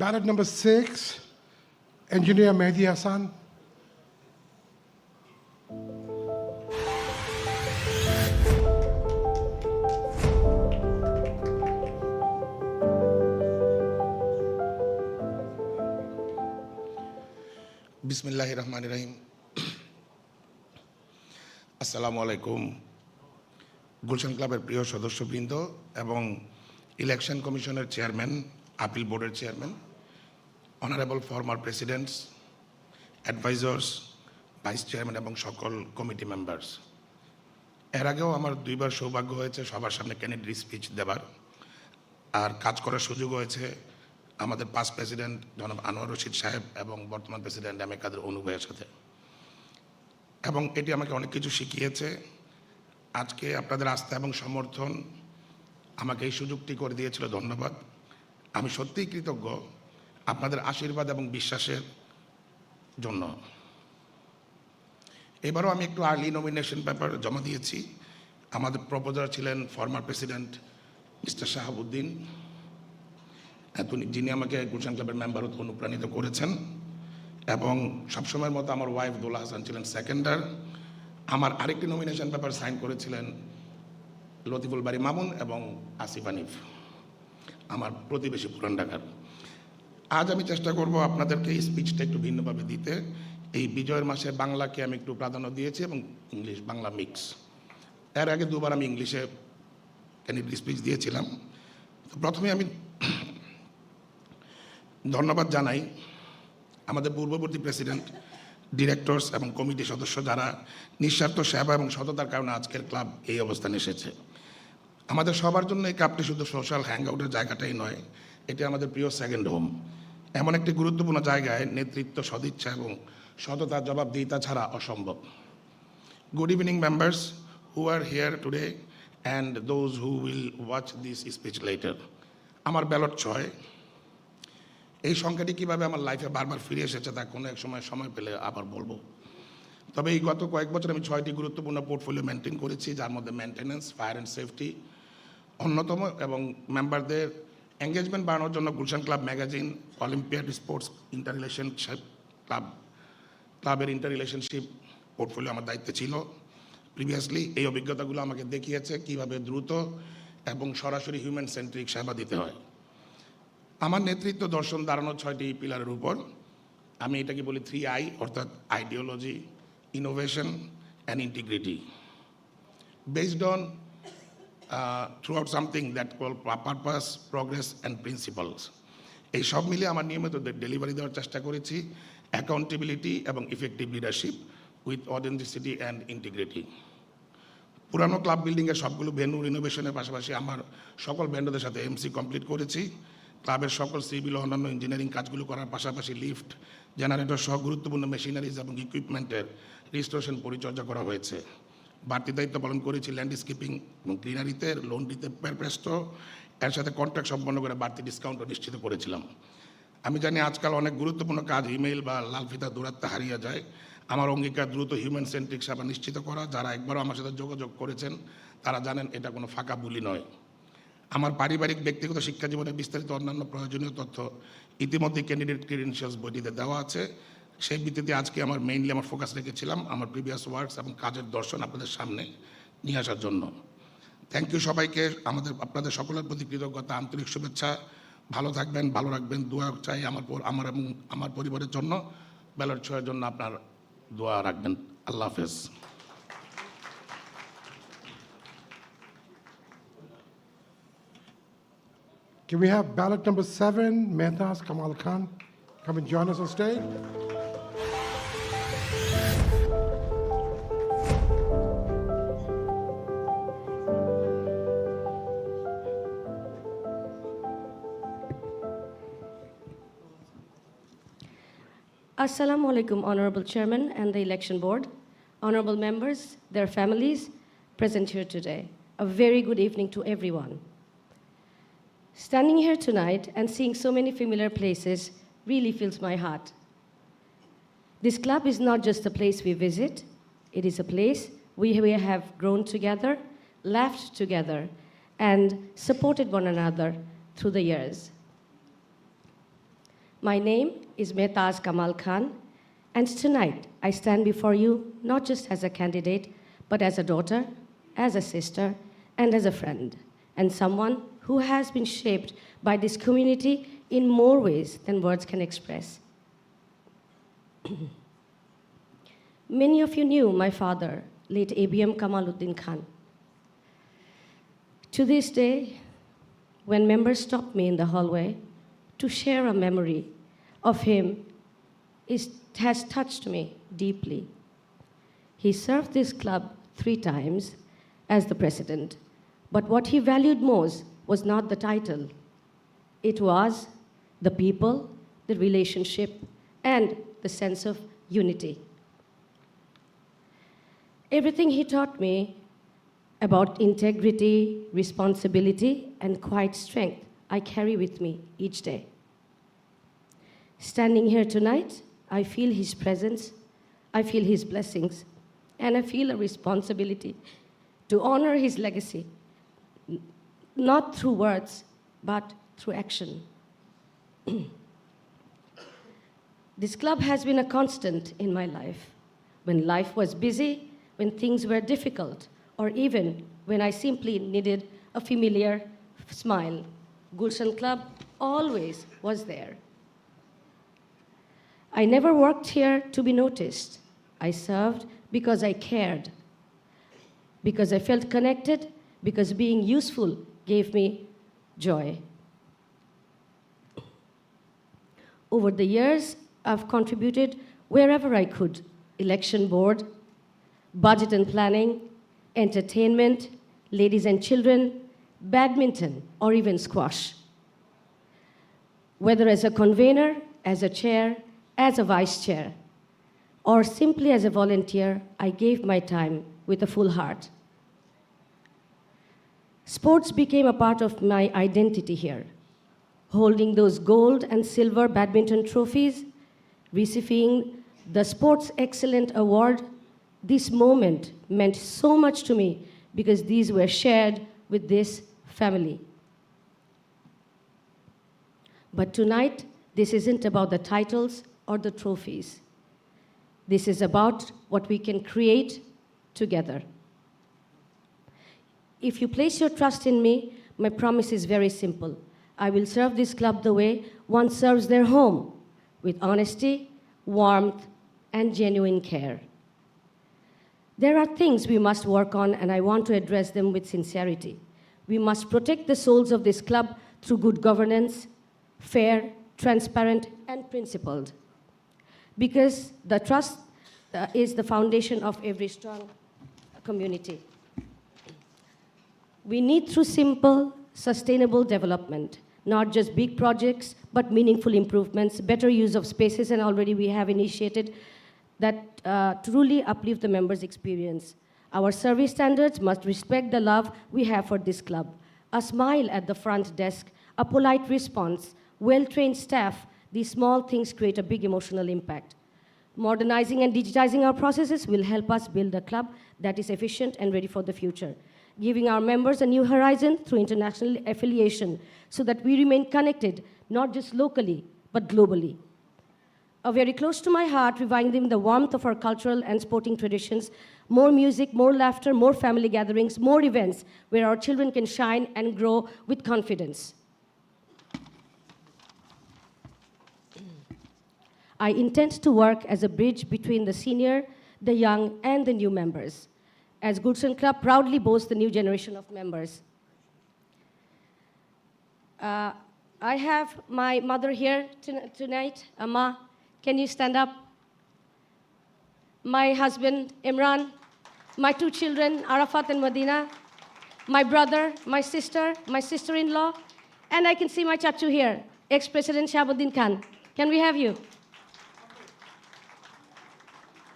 Ballot number 6, Engineer Mehdi Hassan. বিসমিল্লাহির রহমানির রহিম। আসসালামু আলাইকুম। গুলশান ক্লাবের প্রিয় সদস্যবৃন্দ এবং ইলেকশন কমিশনের চেয়ারম্যান, আপিল বোর্ডের chairman, honourable former presidents, advisers, vice chairman এবং সকল কমিটি মেম্বার্স। এর আগেও আমার 2বার সৌভাগ্য হয়েছে সবার সামনে ক্যান্ডিডেট স্পিচ দেবার, আর কাজ করার সুযোগ হয়েছে আমাদের পাস্ট প্রেসিডেন্ট জনাব আনোয়ার রশিদ সাহেব এবং বর্তমান প্রেসিডেন্ট এম এ কাদের অনু ভাইয়ের সাথে, এবং এটি আমাকে অনেক কিছু শিখিয়েছে। আজকে আপনাদের আস্থা এবং সমর্থন আমাকে এই সুযোগটি করে দিয়েছিল, ধন্যবাদ। আমি সত্যিই কৃতজ্ঞ আপনাদের আশীর্বাদ এবং বিশ্বাসের জন্য। এবারও আমি একটু আর্লি নমিনেশন পেপার জমা দিয়েছি। আমাদের প্রপোজার ছিলেন ফর্মার প্রেসিডেন্ট মিস্টার শাহাবুদ্দিন, যিনি আমাকে গুলশান ক্লাবের মেম্বার হতে অনুপ্রাণিত করেছেন, এবং সবসময়ের মতো আমার ওয়াইফ দোলা হাসান ছিলেন সেকেন্ডার। আমার আরেকটি নমিনেশন পেপার সাইন করেছিলেন লতিফুল বাড়ি মামুন এবং আসিফ আনিফ, আমার প্রতিবেশী পুরান ঢাকার। আজ আমি চেষ্টা করব আপনাদেরকে এই স্পিচটা একটু ভিন্নভাবে দিতে। এই বিজয়ের মাসে বাংলাকে আমি একটু প্রাধান্য দিয়েছি এবং ইংলিশ বাংলা মিক্স। এর আগে 2বার আমি ইংলিশে ক্যান্ডিডেট স্পিচ দিয়েছিলাম। তো প্রথমে আমি ধন্যবাদ জানাই আমাদের পূর্ববর্তী প্রেসিডেন্ট, ডিরেক্টরস এবং কমিটি সদস্য যারা নিঃস্বার্থ সেবা এবং সততার কারণে আজকের ক্লাব এই অবস্থানে এসেছে। আমাদের সবার জন্য এই ক্লাবটি শুধু সোশ্যাল হ্যাংআউটের জায়গাটাই নয়, এটি আমাদের প্রিয় সেকেন্ড হোম। এমন একটি গুরুত্বপূর্ণ জায়গায় নেতৃত্ব, সদিচ্ছা এবং সততার জবাবদিহিতা ছাড়া অসম্ভব। Good evening members who R here today and those who will watch this speech letter. আমার ব্যালট 6। এই সংখ্যাটি কীভাবে আমার লাইফে বারবার ফিরে এসেছে তা কোনো এক সময় পেলে আবার বলবো। তবে এই গত কয়েক বছর আমি 6টি গুরুত্বপূর্ণ পোর্টফোলিও মেনটেন করেছি, যার মধ্যে মেনটেন্যান্স, ফায়ার অ্যান্ড সেফটি অন্যতম, এবং মেম্বারদের এঙ্গেজমেন্ট বাড়ানোর জন্য Gulshan club magazine, olympiad sports inter relationship ক্লাবের ইন্টার রিলেশনশিপ পোর্টফোলিও আমার দায়িত্বে ছিল প্রিভিয়াসলি। এই অভিজ্ঞতাগুলো আমাকে দেখিয়েছে কীভাবে দ্রুত এবং সরাসরি হিউম্যান সেন্ট্রিক সেবা দিতে হয়। আমার নেতৃত্ব দর্শন দাঁড়ানো 6টি পিলারের উপর। আমি এটাকে বলি 3I, অর্থাৎ ideology, innovation and integrity, based on throughout something that call purpose, progress and principles. এই সব মিলিয়ে আমার নিয়মিত ডেলিভারি দেওয়ার চেষ্টা করেছি, অ্যাকাউন্টেবিলিটি এবং effective leadership with authenticity and integrity. পুরানো ক্লাব বিল্ডিংয়ের সবগুলো ভেন্যু রিনোভেশনের পাশাপাশি আমার সকল ভেন্ডরদের সাথে এমসি কমপ্লিট করেছি। ক্লাবের সকল সিভিল ও অন্যান্য ইঞ্জিনিয়ারিং কাজগুলো করার পাশাপাশি লিফট, জেনারেটর সহ গুরুত্বপূর্ণ মেশিনারিজ এবং ইকুইপমেন্টের রিস্টোরেশন পরিচর্যা করা হয়েছে। বাড়তি দায়িত্ব পালন করেছি ল্যান্ডস্কেপিং এবং গ্রিনারিতে, লোন দিতে প্রেস্ট, এর সাথে কন্ট্রাক্ট সম্পন্ন করে বাড়তি ডিসকাউন্টও নিশ্চিত করেছিলাম। আমি জানি আজকাল অনেক গুরুত্বপূর্ণ কাজ ইমেইল বা লাল ফিতা দূরত্বে হারিয়ে যায়। আমার অঙ্গীকার দ্রুত হিউম্যান সেন্ট্রিক সেবা নিশ্চিত করা। যারা একবারও আমার সাথে যোগাযোগ করেছেন তারা জানেন এটা কোনো ফাঁকা বুলি নয়। আমার পারিবারিক ব্যক্তিগত শিক্ষা জীবনের বিস্তারিত অন্যান্য প্রয়োজনীয় তথ্য ইতিমধ্যে ক্যান্ডিডেট ক্রিডেন্সিয়ালস বইটিতে দেওয়া আছে। সেই ভিত্তিতে আজকে মেইনলি আমার ফোকাস রেখেছিলাম আমার প্রিভিয়াস ওয়ার্কস এবং কাজের দর্শন আপনাদের সামনে নিয়ে আসার জন্য। থ্যাংক ইউ সবাইকে। আপনাদের সকলের প্রতি কৃতজ্ঞতা, আন্তরিক শুভেচ্ছা। ভালো থাকবেন, ভালো রাখবেন, দোয়া চাই আমার এবং আমার পরিবারের জন্য। ব্যালট 6-এর জন্য আপনার দোয়া রাখবেন। আল্লাহ হাফেজ। Can we have ballot number 7, Mehtas Kamal Khan, come and join us on stage? Assalamu alaikum, Honorable Chairman and the Election Board, honorable members, their families present here today. A very good evening to everyone. Standing here tonight and seeing so many familiar places really fills my heart. This club is not just a place we visit, it is a place we have grown together, laughed together, and supported one another through the years. My name is Mehtaz Kamal Khan, and tonight I stand before you not just as a candidate, but as a daughter, as a sister, and as a friend, and someone who has been shaped by this community in more ways than words can express. Many of you knew my father, late ABM Kamaluddin Khan. To this day, when members stop me in the hallway to share a memory of him, it has touched me deeply. He served this club 3 times as the president, but what he valued most was not the title. It was the people, the relationship, and the sense of unity. Everything he taught me about integrity, responsibility, and quiet strength, I carry with me each day. Standing here tonight, I feel his presence, I feel his blessings, and I feel a responsibility to honor his legacy, not through words, but through action. This club has been a constant in my life. When life was busy, when things were difficult, or even when I simply needed a familiar smile, Gulshan Club always was there. I never worked here to be noticed. I served because I cared, because I felt connected, because being useful gave me joy. Over the years, I've contributed wherever I could: election board, budget and planning, entertainment, ladies and children, badminton, or even squash. Whether as a convener, as a chair, as a vice chair, or simply as a volunteer, I gave my time with a full heart. Sports became a part of my identity here. Holding those gold and silver badminton trophies, receiving the Sports Excellent Award, this moment meant so much to me because these were shared with this family. But tonight, this isn't about the titles or the trophies. This is about what we can create together. If you place your trust in me, my promise is very simple. I will serve this club the way one serves their home, with honesty, warmth, and genuine care. There are things we must work on, and I want to address them with sincerity. We must protect the souls of this club through good governance, fair, transparent, and principled. Because the trust is the foundation of every strong community. We need through simple, sustainable development, not just big projects, but meaningful improvements, better use of spaces, and already we have initiated that truly uplift the members' experience. Our service standards must respect the love we have for this club. A smile at the front desk, a polite response, well-trained staff, these small things create a big emotional impact. Modernizing and digitizing our processes will help us build a club that is efficient and ready for the future, giving our members a new horizon through international affiliation so that we remain connected, not just locally, but globally. Very close to my heart, reviving the warmth of our cultural and sporting traditions, more music, more laughter, more family gatherings, more events where our children can shine and grow with confidence. I intend to work as a bridge between the senior, the young, and the new members, as Gulshan Club proudly boasts the new generation of members. I have my mother here tonight. Amma, can you stand up? My husband, Imran, my 2 children, Arafat and Madina, my brother, my sister-in-law, and I can see my chachu here, ex-President Shahabuddin Khan. Can we have you?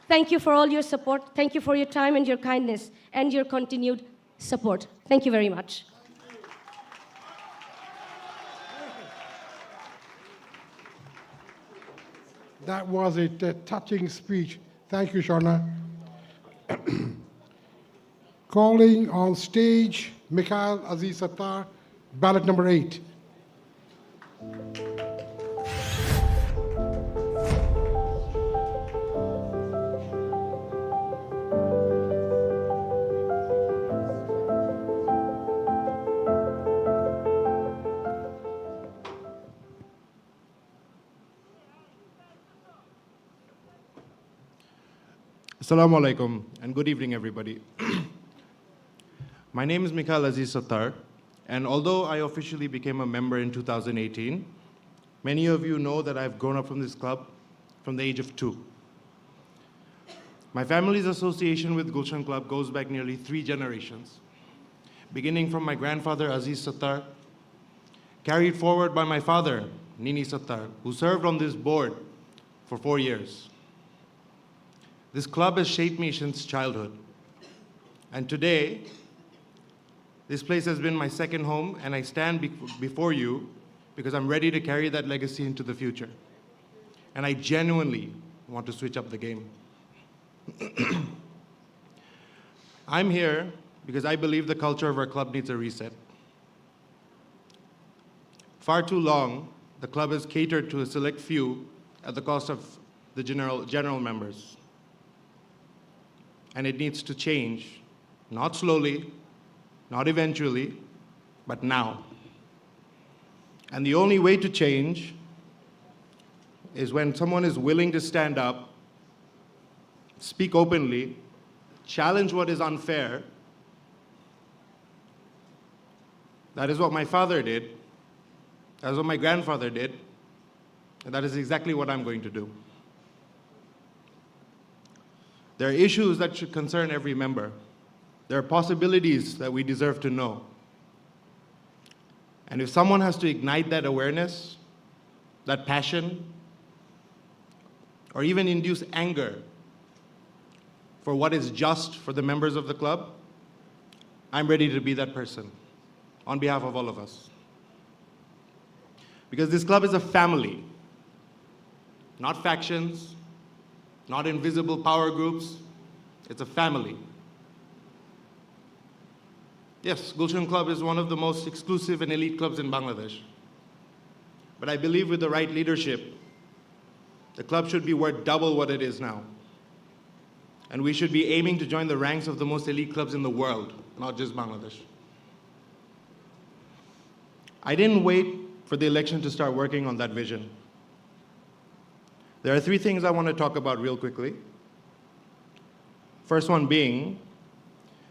Thank you for all your support. Thank you for your time and your kindness and your continued support. Thank you very much. That was a touching speech. Thank you, Shauna. Calling on stage Mikhail Aziz Sattar, ballot number 8. Assalamu alaikum and good evening, everybody. My name is Mikhail Aziz Sattar, and although I officially became a member in 2018, many of you know that I've grown up from this club from the age of 2. My family's association with Gulshan Club goes back nearly 3 generations, beginning from my grandfather Aziz Sattar, carried forward by my father, Nini Sattar, who served on this board for 4 years. This club has shaped me since childhood. And today, this place has been my second home, and I stand before you because I'm ready to carry that legacy into the future. And I genuinely want to switch up the game. I'm here because I believe the culture of our club needs a reset. Far too long, the club has catered to a select few at the cost of the general members. And it needs to change, not slowly, not eventually, but now. And the only way to change is when someone is willing to stand up, speak openly, challenge what is unfair. That is what my father did. That is what my grandfather did. And that is exactly what I'm going to do. There are issues that should concern every member. There are possibilities that we deserve to know. And if someone has to ignite that awareness, that passion, or even induce anger for what is just for the members of the club, I'm ready to be that person on behalf of all of us. Because this club is a family, not factions, not invisible power groups. It's a family. Yes, Gulshan Club is one of the most exclusive and elite clubs in Bangladesh. But I believe with the right leadership, the club should be worth double what it is now. And we should be aiming to join the ranks of the most elite clubs in the world, not just Bangladesh. I didn't wait for the election to start working on that vision. There are 3 things I want to talk about real quickly. First one being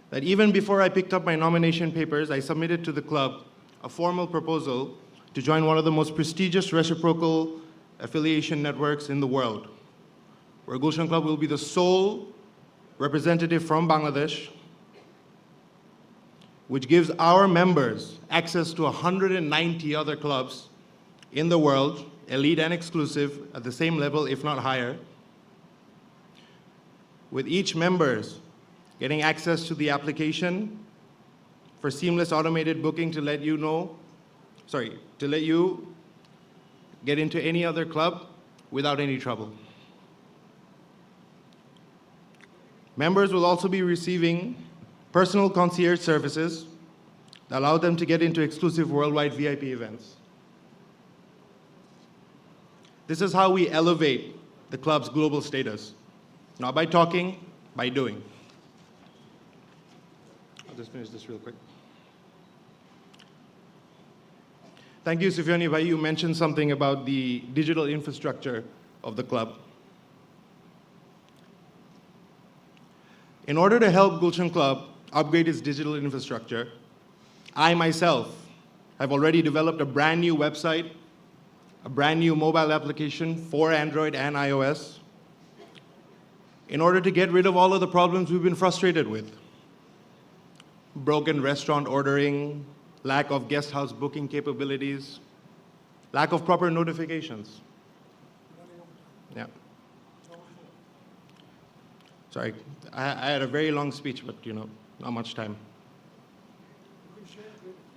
that even before I picked up my nomination papers, I submitted to the club a formal proposal to join one of the most prestigious reciprocal affiliation networks in the world, where Gulshan Club will be the sole representative from Bangladesh, which gives our members access to 190 other clubs in the world, elite and exclusive, at the same level, if not higher, with each members getting access to the application for seamless automated booking to let you get into any other club without any trouble. Members will also be receiving personal concierge services that allow them to get into exclusive worldwide VIP events. This is how we elevate the club's global status. Not by talking, by doing. I'll just finish this real quick. Thank you, Sufyani Bhai. You mentioned something about the digital infrastructure of the club. In order to help Gulshan Club upgrade its digital infrastructure, I myself have already developed a brand new website, a brand new mobile application for Android and iOS, in order to get rid of all of the problems we've been frustrated with. Broken restaurant ordering, lack of guest house booking capabilities, lack of proper notifications. Yeah. Sorry, I had a very long speech, but not much time.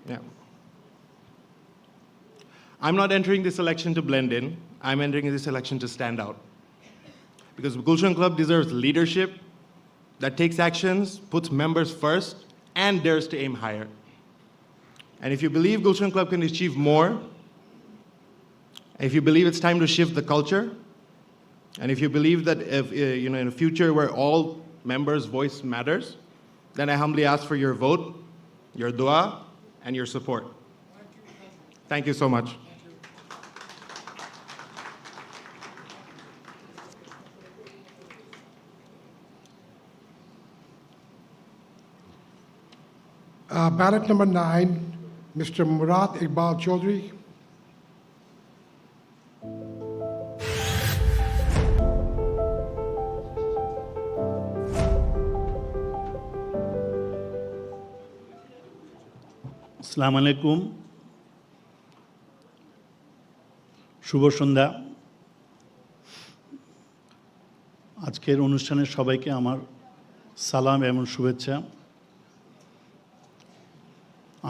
Yeah. I'm not entering this election to blend in. I'm entering this election to stand out. Because Gulshan Club deserves leadership that takes actions, puts members first, and dares to aim higher. And if you believe Gulshan Club can achieve more, if you believe it's time to shift the culture, and if you believe that if, in a future where all members' voice matters, then I humbly ask for your vote, your dua, and your support. Thank you so much. Ballot number 9, Mr. Murad Iqbal Chaudhry. আসসালামু আলাইকুম, শুভ সন্ধ্যা। আজকের অনুষ্ঠানে সবাইকে আমার সালাম এবং শুভেচ্ছা।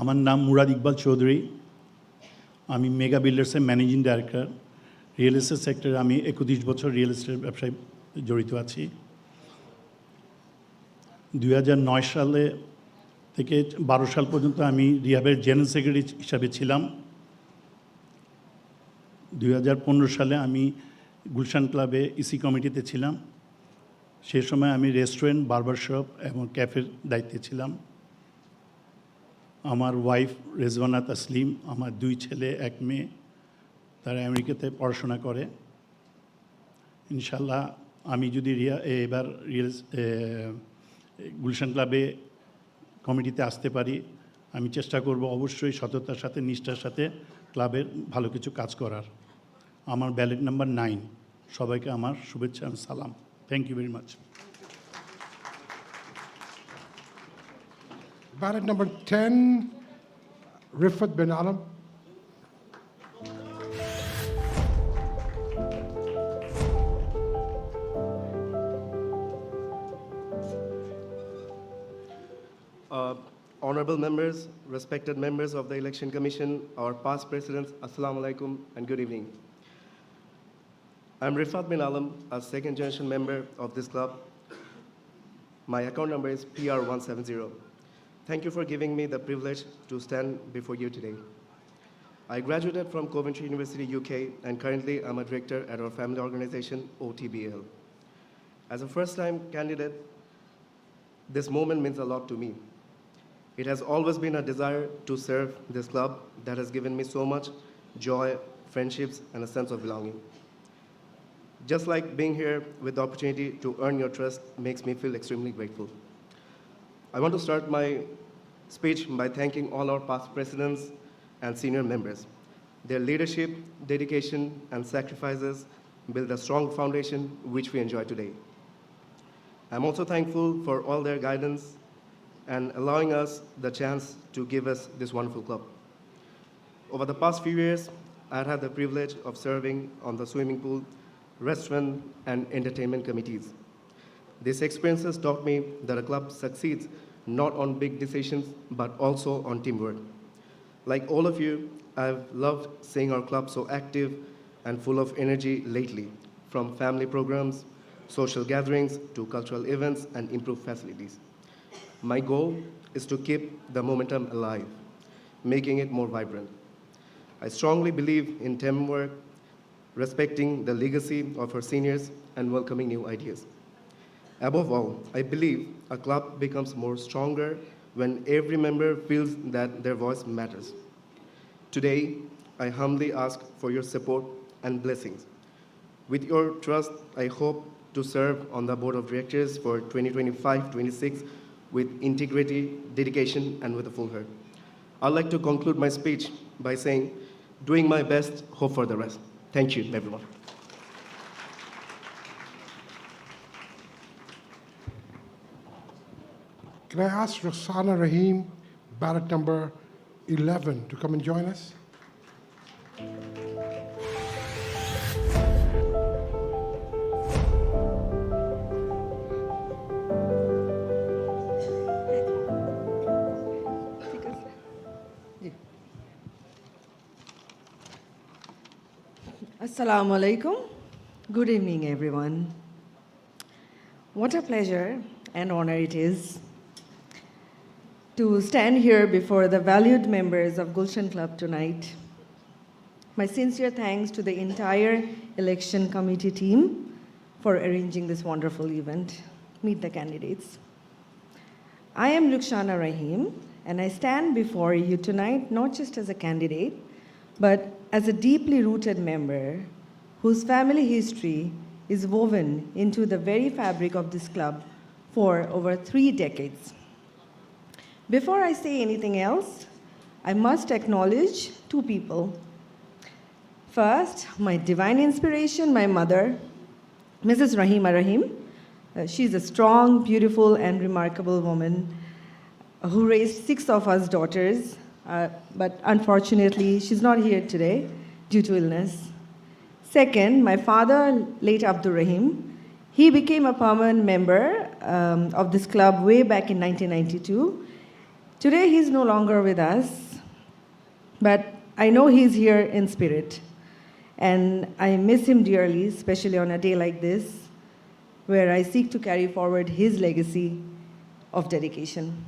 আমার নাম মুরাদ ইকবাল চৌধুরী। আমি মেগা বিল্ডার্সের ম্যানেজিং ডাইরেক্টর। রিয়েল এস্টেট সেক্টরে আমি 21 বছর রিয়েল এস্টেট ব্যবসায় জড়িত আছি। 2009 সালে থেকে 12 সাল পর্যন্ত আমি রিহাবের জেনারেল সেক্রেটারি হিসাবে ছিলাম। 2015 সালে আমি গুলশান ক্লাবে ইসি কমিটিতে ছিলাম। সেই সময় আমি রেস্টুরেন্ট, বারবার শপ এবং ক্যাফের দায়িত্বে ছিলাম। আমার ওয়াইফ রেজওয়ানা তাসলিম, আমার 2 ছেলে 1 মেয়ে, তারা আমেরিকাতে পড়াশোনা করে। ইনশাল্লাহ আমি যদি এবার গুলশান ক্লাবে কমিটিতে আসতে পারি, আমি চেষ্টা করব অবশ্যই সততার সাথে, নিষ্ঠার সাথে ক্লাবের ভালো কিছু কাজ করার। আমার ব্যালট নাম্বার 9। সবাইকে আমার শুভেচ্ছা এবং সালাম। Thank you very much. Ballot number 10, Rifat bin Alam. Honorable members, respected members of the Election Commission, our past presidents, Assalamu alaikum and good evening. I'm Rifat bin Alam, a second generation member of this club. My account number is PR170. Thank you for giving me the privilege to stand before you today. I graduated from Coventry University, UK, and currently I'm a director at our family organization, OTBL. As a first-time candidate, this moment means a lot to me. It has always been a desire to serve this club that has given me so much joy, friendships, and a sense of belonging. Just like being here with the opportunity to earn your trust makes me feel extremely grateful. I want to start my speech by thanking all our past presidents and senior members. Their leadership, dedication, and sacrifices build a strong foundation which we enjoy today. I'm also thankful for all their guidance and allowing us the chance to give us this wonderful club. Over the past few years, I've had the privilege of serving on the swimming pool, restaurant, and entertainment committees. These experiences taught me that a club succeeds not on big decisions, but also on teamwork. Like all of you, I've loved seeing our club so active and full of energy lately, from family programs, social gatherings, to cultural events and improved facilities. My goal is to keep the momentum alive, making it more vibrant. I strongly believe in teamwork, respecting the legacy of our seniors, and welcoming new ideas. Above all, I believe a club becomes more stronger when every member feels that their voice matters. Today, I humbly ask for your support and blessings. With your trust, I hope to serve on the board of directors for 2025-26 with integrity, dedication, and with a full heart. I'd like to conclude my speech by saying, doing my best, hope for the rest. Thank you, everyone. Can I ask Roxana Rahim, ballot number 11, to come and join us? Assalamu alaikum. Good evening, everyone. What a pleasure and honor it is to stand here before the valued members of Gulshan Club tonight. My sincere thanks to the entire election committee team for arranging this wonderful event. Meet the candidates. I am Rukhsana Rahim, and I stand before you tonight not just as a candidate, but as a deeply rooted member whose family history is woven into the very fabric of this club for over 3 decades. Before I say anything else, I must acknowledge 2 people. First, my divine inspiration, my mother, Mrs. Rahima Rahim. She's a strong, beautiful, and remarkable woman who raised 6 of us daughters, but unfortunately, she's not here today due to illness. Second, my father, late Abdur Rahim. He became a permanent member of this club way back in 1992. Today, he's no longer with us, but I know he's here in spirit. And I miss him dearly, especially on a day like this, where I seek to carry forward his legacy of dedication.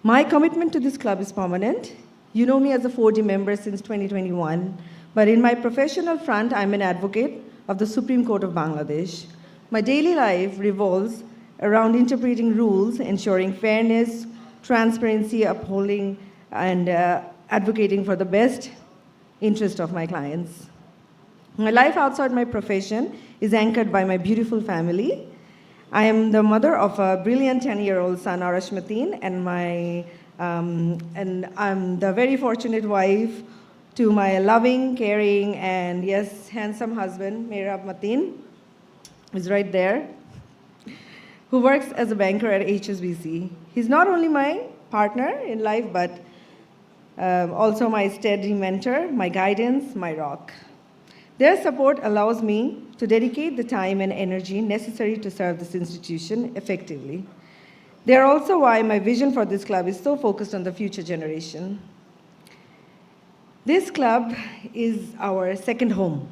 My commitment to this club is permanent. You know me as a 4D member since 2021, but in my professional front, I'm an advocate of the Supreme Court of Bangladesh. My daily life revolves around interpreting rules, ensuring fairness, transparency, upholding, and advocating for the best interest of my clients. My life outside my profession is anchored by my beautiful family. I am the mother of a brilliant 10-year-old son, Arash Mateen, and I'm the very fortunate wife to my loving, caring, and yes, handsome husband, Mehrab Mateen, who's right there, who works as a banker at HSBC. He's not only my partner in life, but also my steady mentor, my guidance, my rock. Their support allows me to dedicate the time and energy necessary to serve this institution effectively. They are also why my vision for this club is so focused on the future generation. This club is our second home,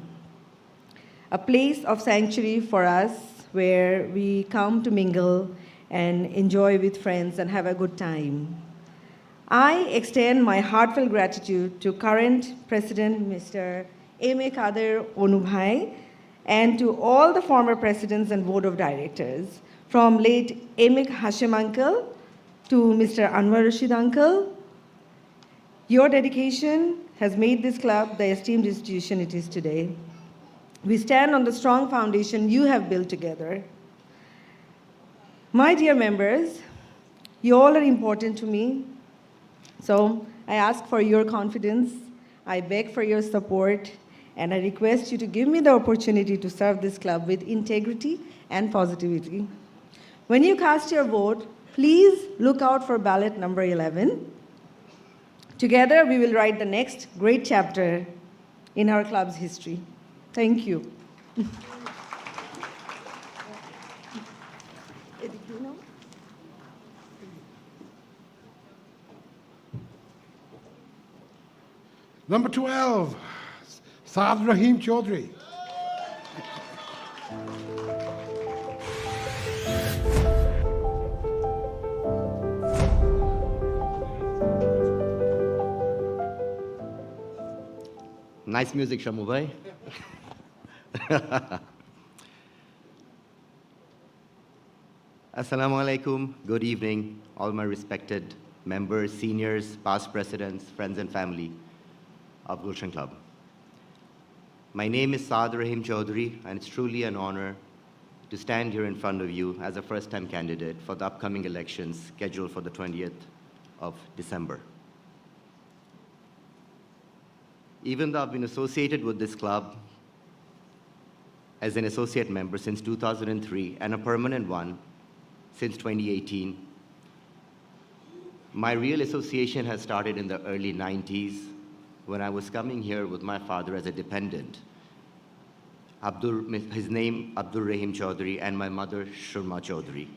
a place of sanctuary for us where we come to mingle and enjoy with friends and have a good time. I extend my heartfelt gratitude to current President, Mr. M.A. Kader Onubhai, and to all the former presidents and board of directors, from late M.A. Hashim uncle to Mr. Anwar Rashid uncle. Your dedication has made this club the esteemed institution it is today. We stand on the strong foundation you have built together. My dear members, you all are important to me, so I ask for your confidence, I beg for your support, and I request you to give me the opportunity to serve this club with integrity and positivity. When you cast your vote, please look out for ballot number 11. Together, we will write the next great chapter in our club's history. Thank you. Number 12, Saad Rahim Chaudhry. Nice music, Shamu bhai. Assalamu alaikum. Good evening, all my respected members, seniors, past presidents, friends and family of Gulshan Club. My name is Saad Rahim Chaudhry, and it's truly an honor to stand here in front of you as a first-time candidate for the upcoming elections scheduled for the 20th of December. Even though I've been associated with this club as an associate member since 2003 and a permanent one since 2018, my real association has started in the early 90s when I was coming here with my father as a dependent. His name, Abdur Rahim Chaudhry, and my mother, Shurma Chaudhry.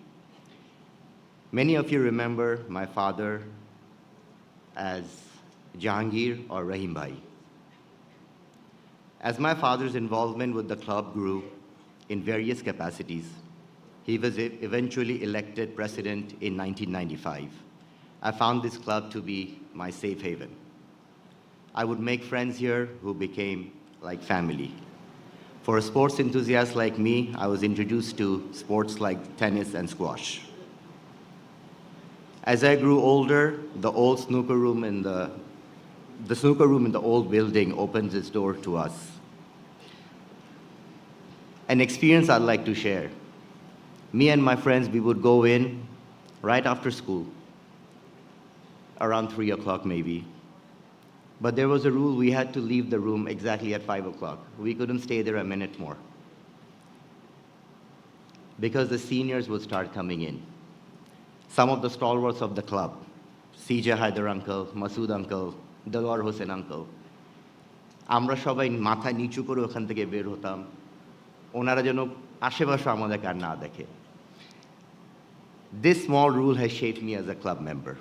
Many of you remember my father as Jahangir or Rahim Bhai. As my father's involvement with the club grew in various capacities, he was eventually elected president in 1995. I found this club to be my safe haven. I would make friends here who became like family. For a sports enthusiast like me, I was introduced to sports like tennis and squash. As I grew older, the old snooker room in the snooker room in the old building opens its door to us. An experience I'd like to share. Me and my friends, we would go in right after school, around 3 o'clock maybe. But there was a rule, we had to leave the room exactly at 5 o'clock. We couldn't stay there a minute more, because the seniors would start coming in. Some of the stalwarts of the club, CJ Haider uncle, Masood uncle, Dalwar Hossein uncle, আমরা সবাই মাথা নিচু করে ওখান থেকে বের হতাম, ওনারা যেন আশেপাশে আমাদেরকে আর না দেখে। This small rule has shaped me as a club member.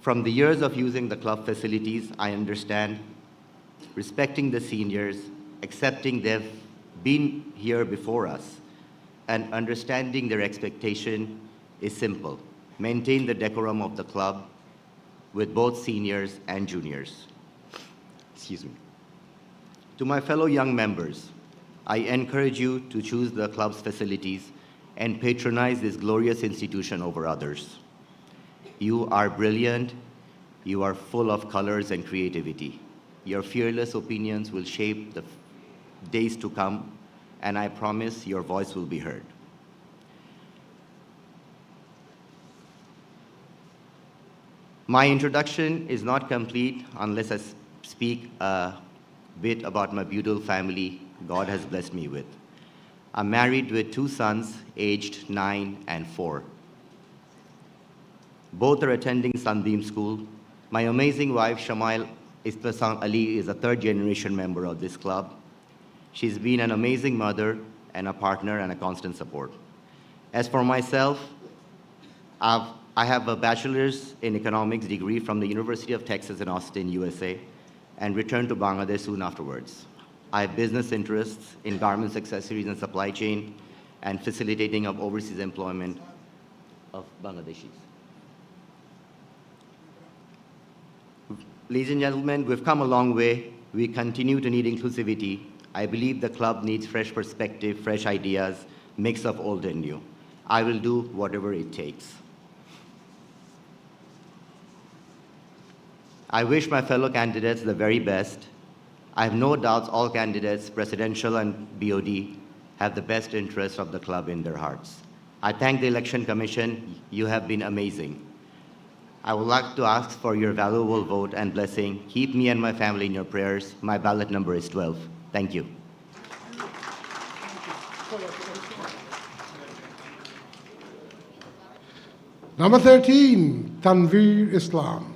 From the years of using the club facilities, I understand respecting the seniors, accepting they've been here before us, and understanding their expectation is simple. Maintain the decorum of the club with both seniors and juniors. Excuse me. To my fellow young members, I encourage you to choose the club's facilities and patronize this glorious institution over others. You are brilliant. You are full of colors and creativity. Your fearless opinions will shape the days to come, and I promise your voice will be heard. My introduction is not complete unless I speak a bit about my beautiful family God has blessed me with. I'm married with 2 sons, aged 9 and 4. Both are attending Sunbeam School. My amazing wife, Shamail Istasang Ali, is a 3rd-generation member of this club. She's been an amazing mother and a partner and a constant support. As for myself, I have a bachelor's in economics degree from the University of Texas in Austin, USA, and returned to Bangladesh soon afterwards. I have business interests in garments, accessories, and supply chain, and facilitating of overseas employment of Bangladeshis. Ladies and gentlemen, we've come a long way. We continue to need inclusivity. I believe the club needs fresh perspective, fresh ideas, mix of old and new. I will do whatever it takes. I wish my fellow candidates the very best. I have no doubts all candidates, presidential and BOD, have the best interests of the club in their hearts. I thank the Election Commission. You have been amazing. I would like to ask for your valuable vote and blessing. Keep me and my family in your prayers. My ballot number is 12. Thank you. Number 13, Tanveer Islam.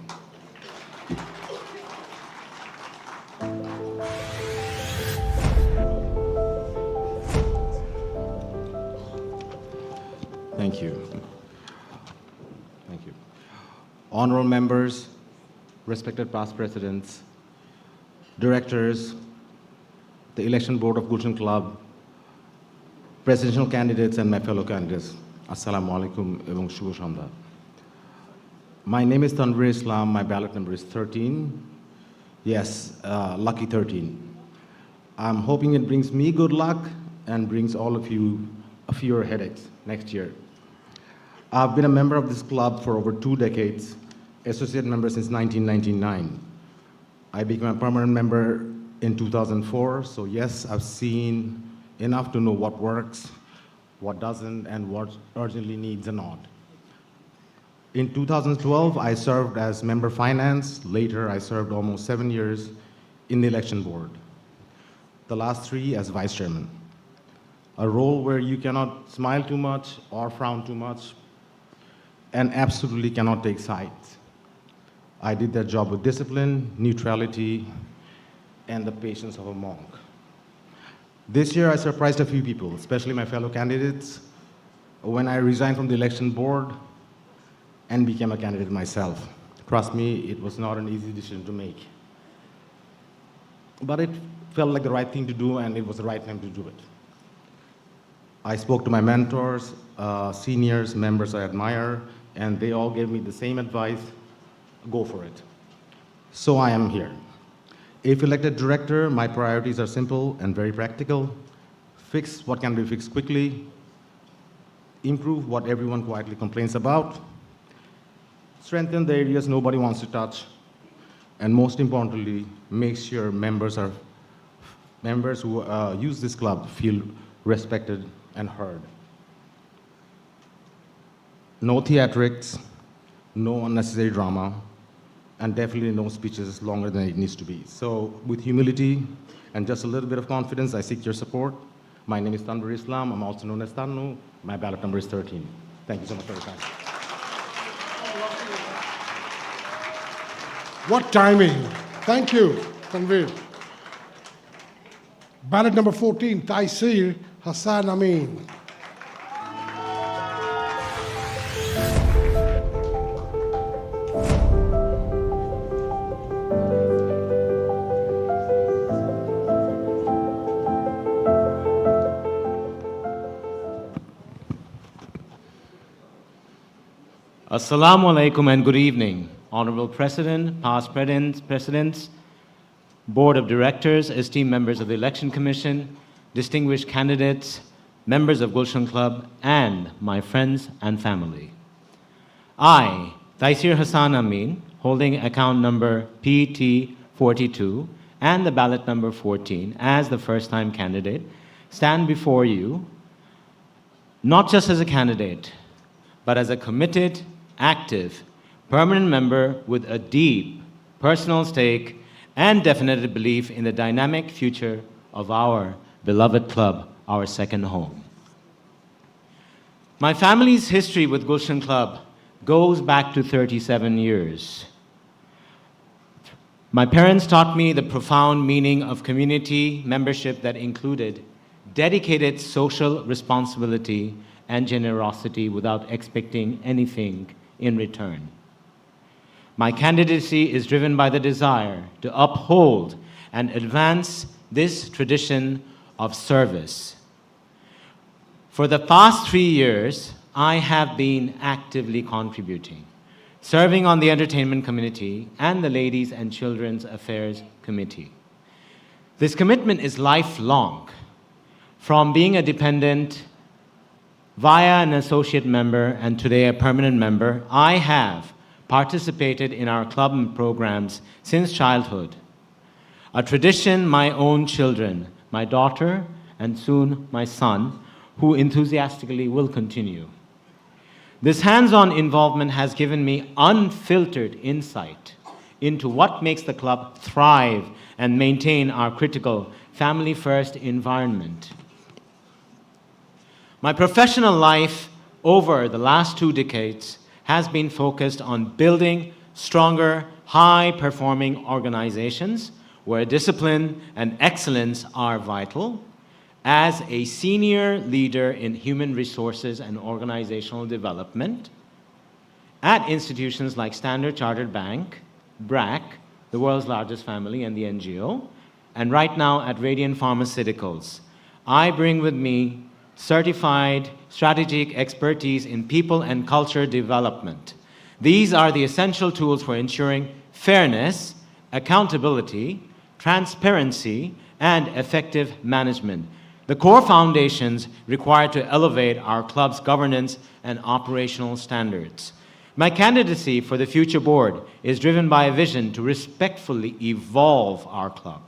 Thank you. Thank you. Honorable members, respected past presidents, directors, the Election Board of Gulshan Club, presidential candidates, and my fellow candidates, Assalamu alaikum ebong shubho sandhya. My name is Tanveer Islam. My ballot number is 13. Yes, lucky 13. I'm hoping it brings me good luck and brings all of you a fewer headaches next year. I've been a member of this club for over 2 decades, associate member since 1999. I became a permanent member in 2004, so yes, I've seen enough to know what works, what doesn't, and what urgently needs a nod. In 2012, I served as member finance. Later, I served almost 7 years in the election board. The last 3 as vice chairman. A role where you cannot smile too much or frown too much, and absolutely cannot take sides. I did that job with discipline, neutrality, and the patience of a monk. This year, I surprised a few people, especially my fellow candidates, when I resigned from the election board and became a candidate myself. Trust me, it was not an easy decision to make. but it felt like the right thing to do, and it was the right time to do it. I spoke to my mentors, seniors, members I admire, and they all gave me the same advice: go for it. So I am here. If elected director, my priorities are simple and very practical. Fix what can be fixed quickly, improve what everyone quietly complains about, strengthen the areas nobody wants to touch, and most importantly, make sure members who use this club feel respected and heard. No theatrics, no unnecessary drama, and definitely no speeches longer than it needs to be. So with humility and just a little bit of confidence, I seek your support. My name is Tanvir Islam. I'm also known as Tannu. My ballot number is 13. Thank you so much for your time. What timing. Thank you, Tanvir. Ballot number 14, Taisir Hassan Amin. Assalamu alaikum and good evening, Honorable President, past presidents, Board of Directors, esteemed members of the Election Commission, distinguished candidates, members of Gulshan Club, and my friends and family. I, Taisir Hassan Amin, holding account number PT42 and the ballot number 14 as the first-time candidate, stand before you not just as a candidate, but as a committed, active, permanent member with a deep personal stake and definite belief in the dynamic future of our beloved club, our second home. My family's history with Gulshan Club goes back to 37 years. My parents taught me the profound meaning of community membership that included dedicated social responsibility and generosity without expecting anything in return. My candidacy is driven by the desire to uphold and advance this tradition of service. For the past 3 years, I have been actively contributing, serving on the Entertainment Committee and the Ladies and Children's Affairs Committee. This commitment is lifelong. From being a dependent via an associate member and today a permanent member, I have participated in our club and programs since childhood. A tradition my own children, my daughter and soon my son, who enthusiastically will continue. This hands-on involvement has given me unfiltered insight into what makes the club thrive and maintain our critical family-first environment. My professional life over the last 2 decades has been focused on building stronger, high-performing organizations where discipline and excellence are vital. As a senior leader in human resources and organizational development at institutions like Standard Chartered Bank, BRAC, the world's largest family and the NGO, and right now at Radiant Pharmaceuticals, I bring with me certified strategic expertise in people and culture development. These are the essential tools for ensuring fairness, accountability, transparency, and effective management, the core foundations required to elevate our club's governance and operational standards. My candidacy for the future board is driven by a vision to respectfully evolve our club,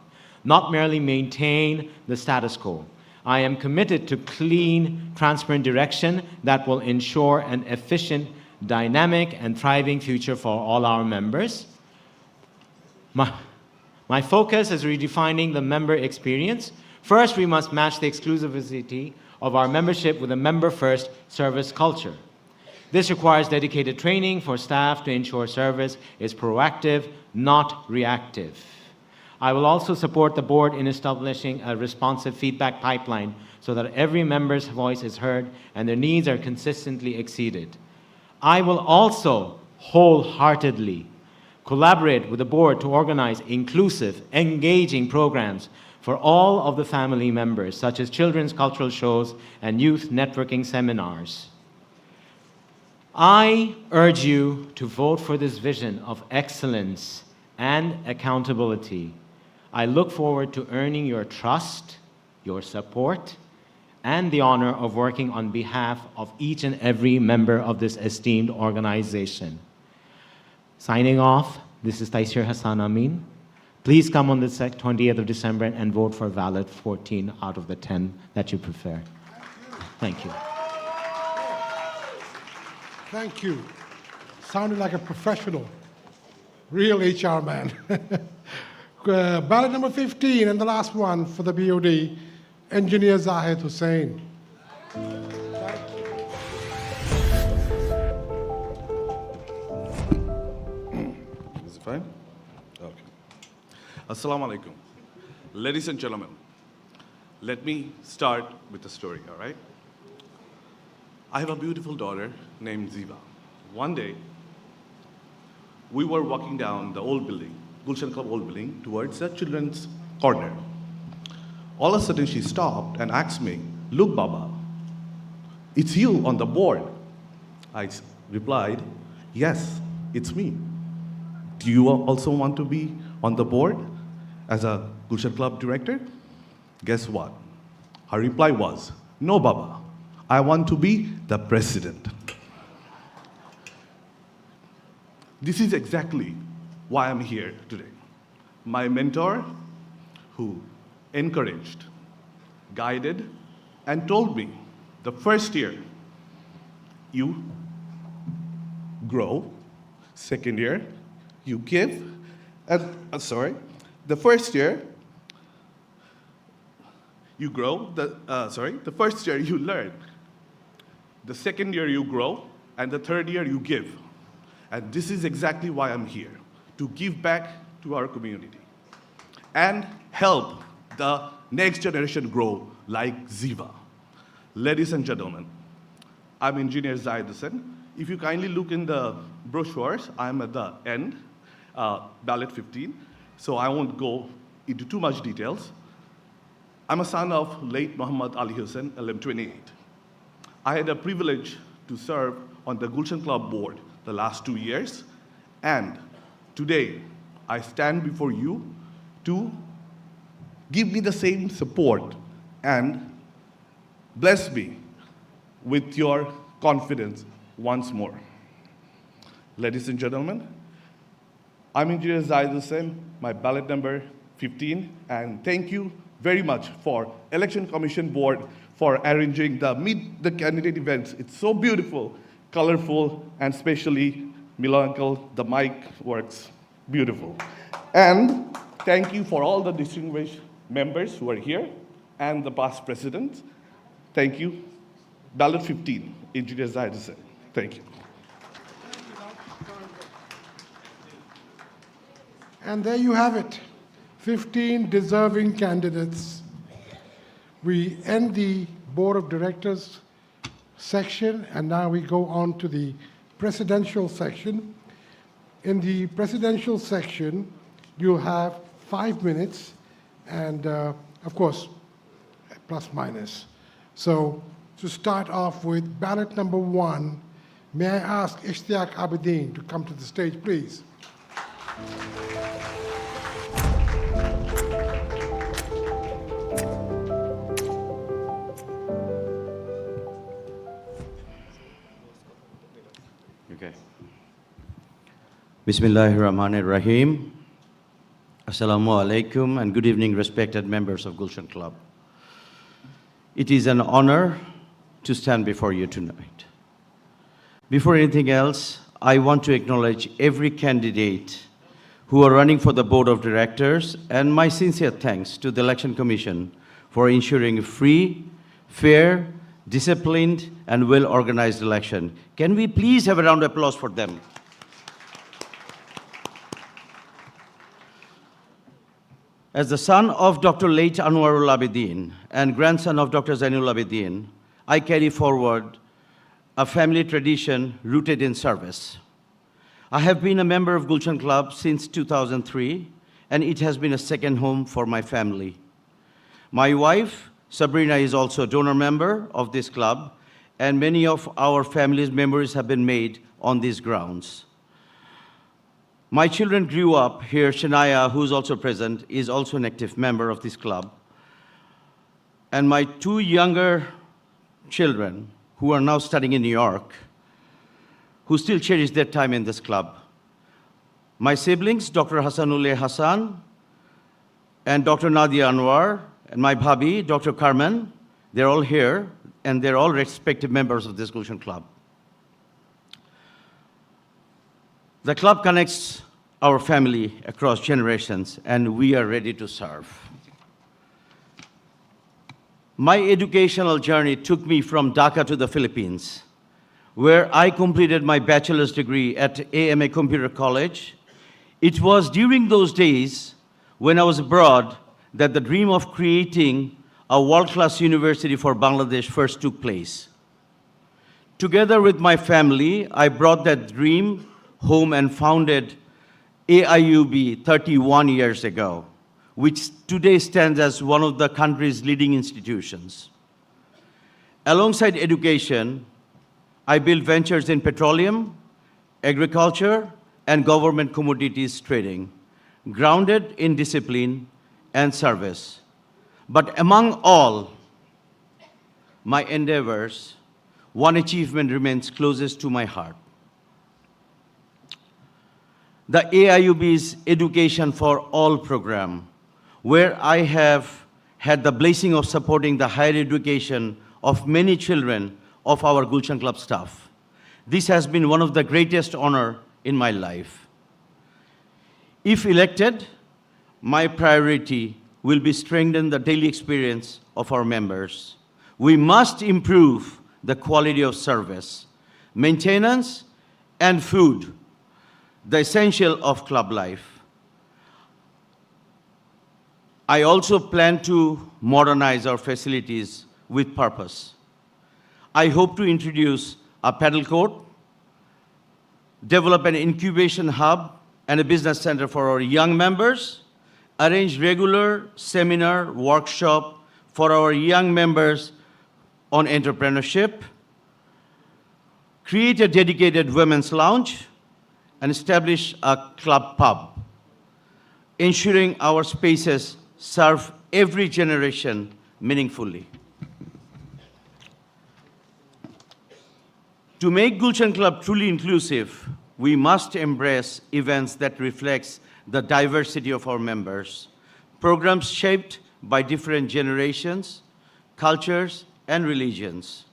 not merely maintain the status quo. I am committed to clean, transparent direction that will ensure an efficient, dynamic, and thriving future for all our members. My focus is redefining the member experience. First, we must match the exclusivity of our membership with a member-first service culture. This requires dedicated training for staff to ensure service is proactive, not reactive. I will also support the board in establishing a responsive feedback pipeline so that every member's voice is heard and their needs are consistently exceeded. I will also wholeheartedly collaborate with the board to organize inclusive, engaging programs for all of the family members, such as children's cultural shows and youth networking seminars. I urge you to vote for this vision of excellence and accountability. I look forward to earning your trust, your support, and the honor of working on behalf of each and every member of this esteemed organization. Signing off, this is Taisir Hassan Amin. Please come on the 20th of December and vote for valid 14 out of the 10 that you prefer. Thank you. Thank you. Sounded like a professional, real HR man. Ballot number 15 and the last one for the BOD, Engineer Zahid Hussain. Is it fine? Okay. Assalamu alaikum. Ladies and gentlemen, let me start with a story, all right? I have a beautiful daughter named Ziva. One day, we were walking down the old building, Gulshan Club old building, towards the children's corner. All of a sudden, she stopped and asked me, "Look, Baba, it's you on the board." I replied, "Yes, it's me. Do you also want to be on the board as a Gulshan Club director?" Guess what? Her reply was, "No, Baba, I want to be the president." This is exactly why I'm here today. My mentor, who encouraged, guided, and told me the first year you grow, second year you give, and the first year you grow, the first year you learn, the second year you grow, and the third year you give. And this is exactly why I'm here, to give back to our community and help the next generation grow like Ziva. Ladies and gentlemen, I'm Engineer Zahid Hussain. If you kindly look in the brochures, I'm at the end, ballot 15, so I won't go into too much details. I'm a son of late Muhammad Ali Hussain, LM28. I had a privilege to serve on the Gulshan Club board the last 2 years, and today I stand before you to give me the same support and bless me with your confidence once more. Ladies and gentlemen, I'm Engineer Zahid Hussain, my ballot number 15, and thank you very much for Election Commission Board for arranging the Meet the Candidate events. It's so beautiful, colorful, and especially Milo Uncle, the mic works beautiful. And thank you for all the distinguished members who are here and the past presidents. Thank you. Ballot 15, Engineer Zahid Hussain. Thank you. And there you have it, 15 deserving candidates. We end the Board of Directors section, and now we go on to the presidential section. In the presidential section, you'll have 5 minutes, and of course, plus minus. So to start off with ballot number 1, may I ask Ishtiaq Abedin to come to the stage, please. Okay. Bismillahirrahmanirrahim. Assalamu alaikum and good evening, respected members of Gulshan Club. It is an honor to stand before you tonight. Before anything else, I want to acknowledge every candidate who are running for the Board of Directors, and my sincere thanks to the Election Commission for ensuring a free, fair, disciplined, and well-organized election. Can we please have a round of applause for them? As the son of Dr. late Anwarul Abedin and grandson of Dr. Zainul Abedin, I carry forward a family tradition rooted in service. I have been a member of Gulshan Club since 2003, and it has been a second home for my family. My wife, Sabrina, is also a donor member of this club, and many of our family's memories have been made on these grounds. My children grew up here. Shania, who's also present, is also an active member of this club. And my two younger children, who are now studying in New York, who still cherish their time in this club. My siblings, Dr. Hassanullah Hassan and Dr. Nadia Anwar, and my bhabhi, Dr. Carmen, they're all here, and they're all respective members of this Gulshan Club. The club connects our family across generations, and we are ready to serve. My educational journey took me from Dhaka to the Philippines, where I completed my bachelor's degree at AMA Computer College. It was during those days when I was abroad that the dream of creating a world-class university for Bangladesh first took place. Together with my family, I brought that dream home and founded AIUB 31 years ago, which today stands as one of the country's leading institutions. Alongside education, I built ventures in petroleum, agriculture, and government commodities trading, grounded in discipline and service. But among all my endeavors, one achievement remains closest to my heart. The AIUB's Education for All program, where I have had the blessing of supporting the higher education of many children of our Gulshan Club staff. This has been one of the greatest honor in my life. If elected, my priority will be strengthen the daily experience of our members. We must improve the quality of service, maintenance, and food, the essential of club life. I also plan to modernize our facilities with purpose. I hope to introduce a paddle court, develop an incubation hub and a business center for our young members, arrange regular seminar, workshop for our young members on entrepreneurship, create a dedicated women's lounge, and establish a club pub, ensuring our spaces serve every generation meaningfully. To make Gulshan Club truly inclusive, we must embrace events that reflects the diversity of our members, programs shaped by different generations, cultures, and religions.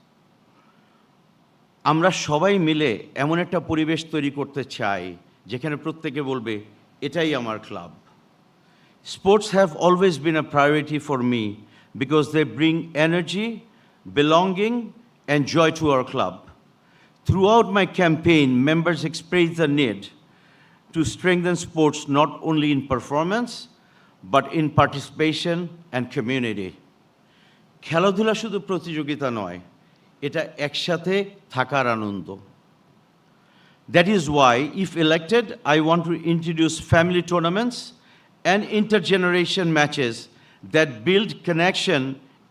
আমরা সবাই মিলে এমন একটা পরিবেশ তৈরি করতে চাই যেখানে প্রত্যেকে বলবে এটাই আমার club. Sports have always been a priority for me because they bring energy, belonging, and joy to our club. Throughout my campaign, members expressed the need to strengthen sports not only in performance, but in participation and community. খেলাধুলা শুধু প্রতিযোগিতা নয়, এটা একসাথে থাকার আনন্দ। That is why, if elected, I want to introduce family tournaments and intergeneration matches that build connection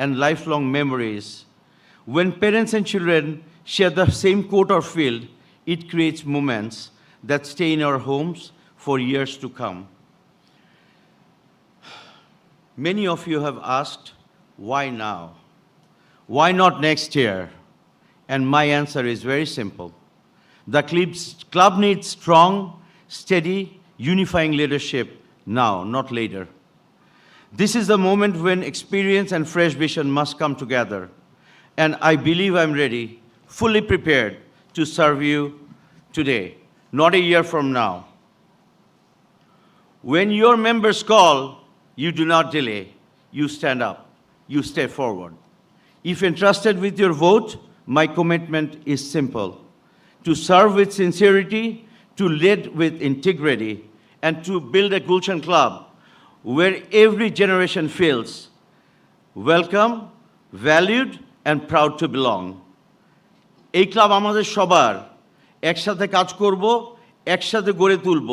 and lifelong memories. When parents and children share the same court or field, it creates moments that stay in our homes for years to come. Many of you have asked, why now? Why not next year? And my answer is very simple. The club needs strong, steady, unifying leadership now, not later. This is the moment when experience and fresh vision must come together. And I believe I'm ready, fully prepared to serve you today, not a year from now. When your members call, you do not delay. You stand up. You step forward. If entrusted with your vote, my commitment is simple: to serve with sincerity, to lead with integrity, and to build a Gulshan Club where every generation feels welcome, valued, and proud to belong. এই club আমাদের সবার, একসাথে কাজ করব, একসাথে গড়ে তুলব,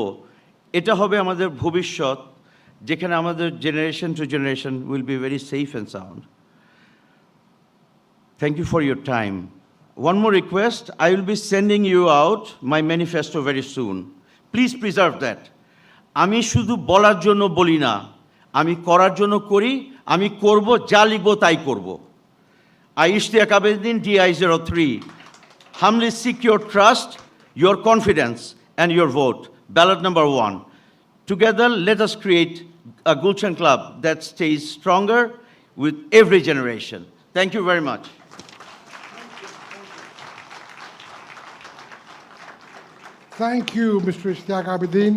এটা হবে আমাদের ভবিষ্যৎ, যেখানে আমাদের generation to generation will be very safe and sound. Thank you for your time. One more request, I will be sending you out my manifesto very soon. Please preserve that. আমি শুধু বলার জন্য বলি না, আমি করার জন্য করি, আমি করব, যা লিখব তাই করব। I, Ishtiaq Abedin, DI03, humbly seek your trust, your confidence, and your vote. Ballot number 1. Together, let us create a Gulshan Club that stays stronger with every generation. Thank you very much. Thank you, Mr. Ishtiaq Abedin.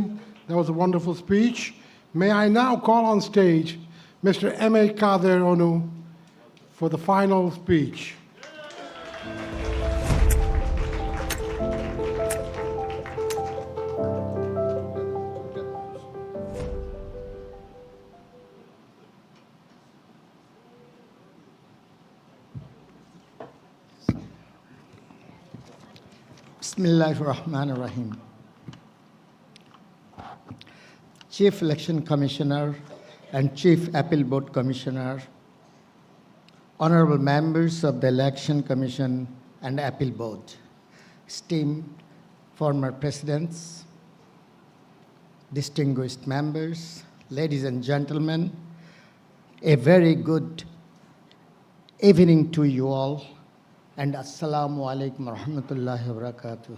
That was a wonderful speech. May I now call on stage Mr. M.A. Kader Onu for the final speech. Bismillahirrahmanirrahim. Chief Election Commissioner and Chief Appeal Board Commissioner, honorable members of the Election Commission and Appeal Board, esteemed former presidents, distinguished members, ladies and gentlemen, a very good evening to you all, and Assalamu alaikum wa rahmatullahi wa barakatuh.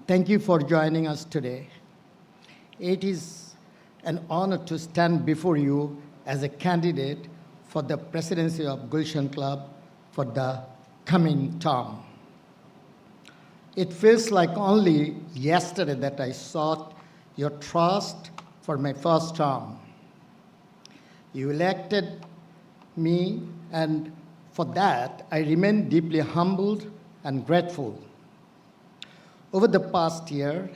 Thank you for joining us today. It is an honor to stand before you as a candidate for the presidency of Gulshan Club for the coming term. It feels like only yesterday that I sought your trust for my first term. You elected me, and for that, I remain deeply humbled and grateful. Over the past year,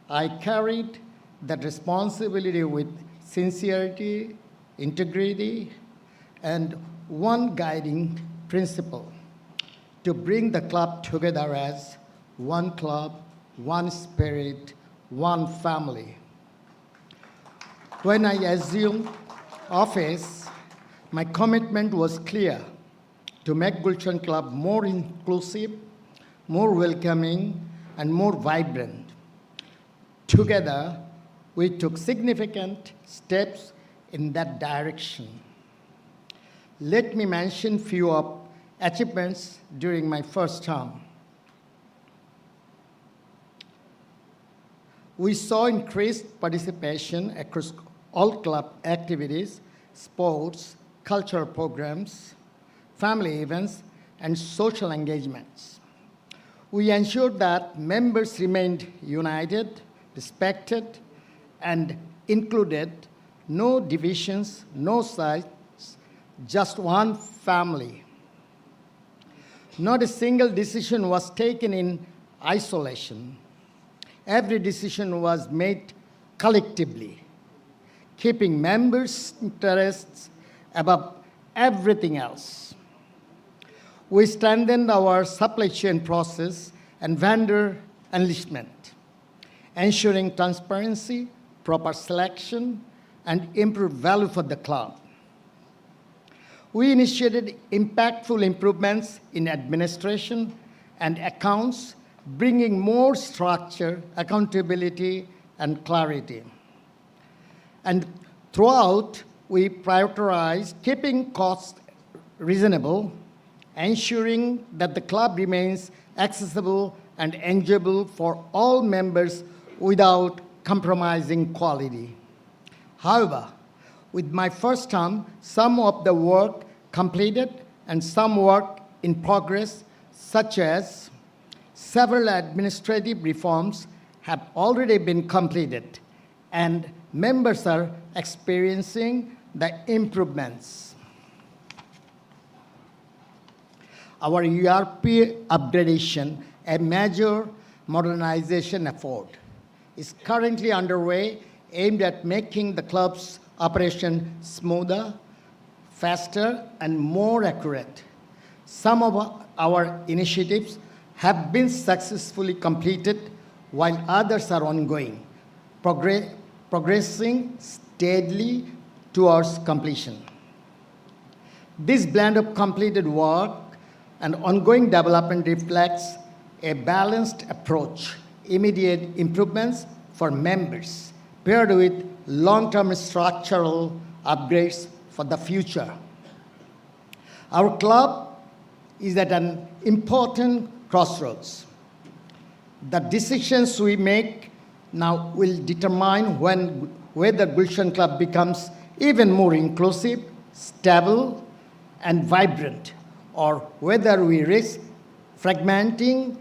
I carried that responsibility with sincerity, integrity, and one guiding principle: to bring the club together as one club, one spirit, one family. When I assumed office, my commitment was clear: to make Gulshan Club more inclusive, more welcoming, and more vibrant. Together, we took significant steps in that direction. Let me mention few of achievements during my first term. We saw increased participation across all club activities, sports, cultural programs, family events, and social engagements. We ensured that members remained united, respected, and included. No divisions, no sides, just one family. Not a single decision was taken in isolation. Every decision was made collectively, keeping members' interests above everything else. We strengthened our supply chain process and vendor enlistment, ensuring transparency, proper selection, and improved value for the club. We initiated impactful improvements in administration and accounts, bringing more structure, accountability, and clarity. And throughout, we prioritized keeping costs reasonable, ensuring that the club remains accessible and enjoyable for all members without compromising quality. However, with my first term, some of the work completed and some work in progress, such as several administrative reforms, have already been completed, and members are experiencing the improvements. Our ERP upgradation, a major modernization effort, is currently underway, aimed at making the club's operation smoother, faster, and more accurate. Some of our initiatives have been successfully completed, while others are ongoing, progressing steadily towards completion. This blend of completed work and ongoing development reflects a balanced approach, immediate improvements for members, paired with long-term structural upgrades for the future. Our club is at an important crossroads. The decisions we make now will determine whether Gulshan Club becomes even more inclusive, stable, and vibrant, or whether we risk fragmenting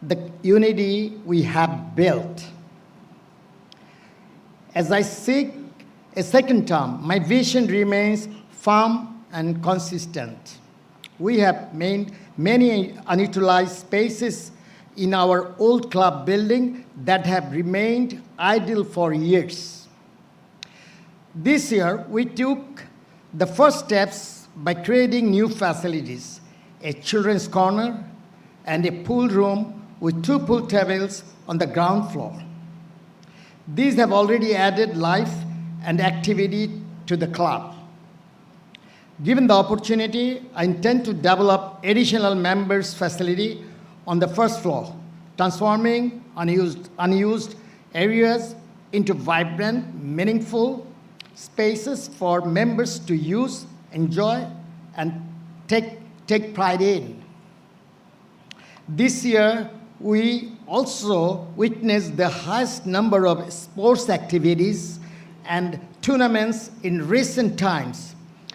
the unity we have built. As I seek a second term, my vision remains firm and consistent. We have many unutilized spaces in our old club building that have remained idle for years. This year, we took the first steps by creating new facilities, a children's corner and a pool room with 2 pool tables on the ground floor. These have already added life and activity to the club. Given the opportunity, I intend to develop additional members' facility on the first floor, transforming unused areas into vibrant, meaningful spaces for members to use, enjoy, and take pride in. This year, we also witnessed the highest number of sports activities and tournaments in recent times,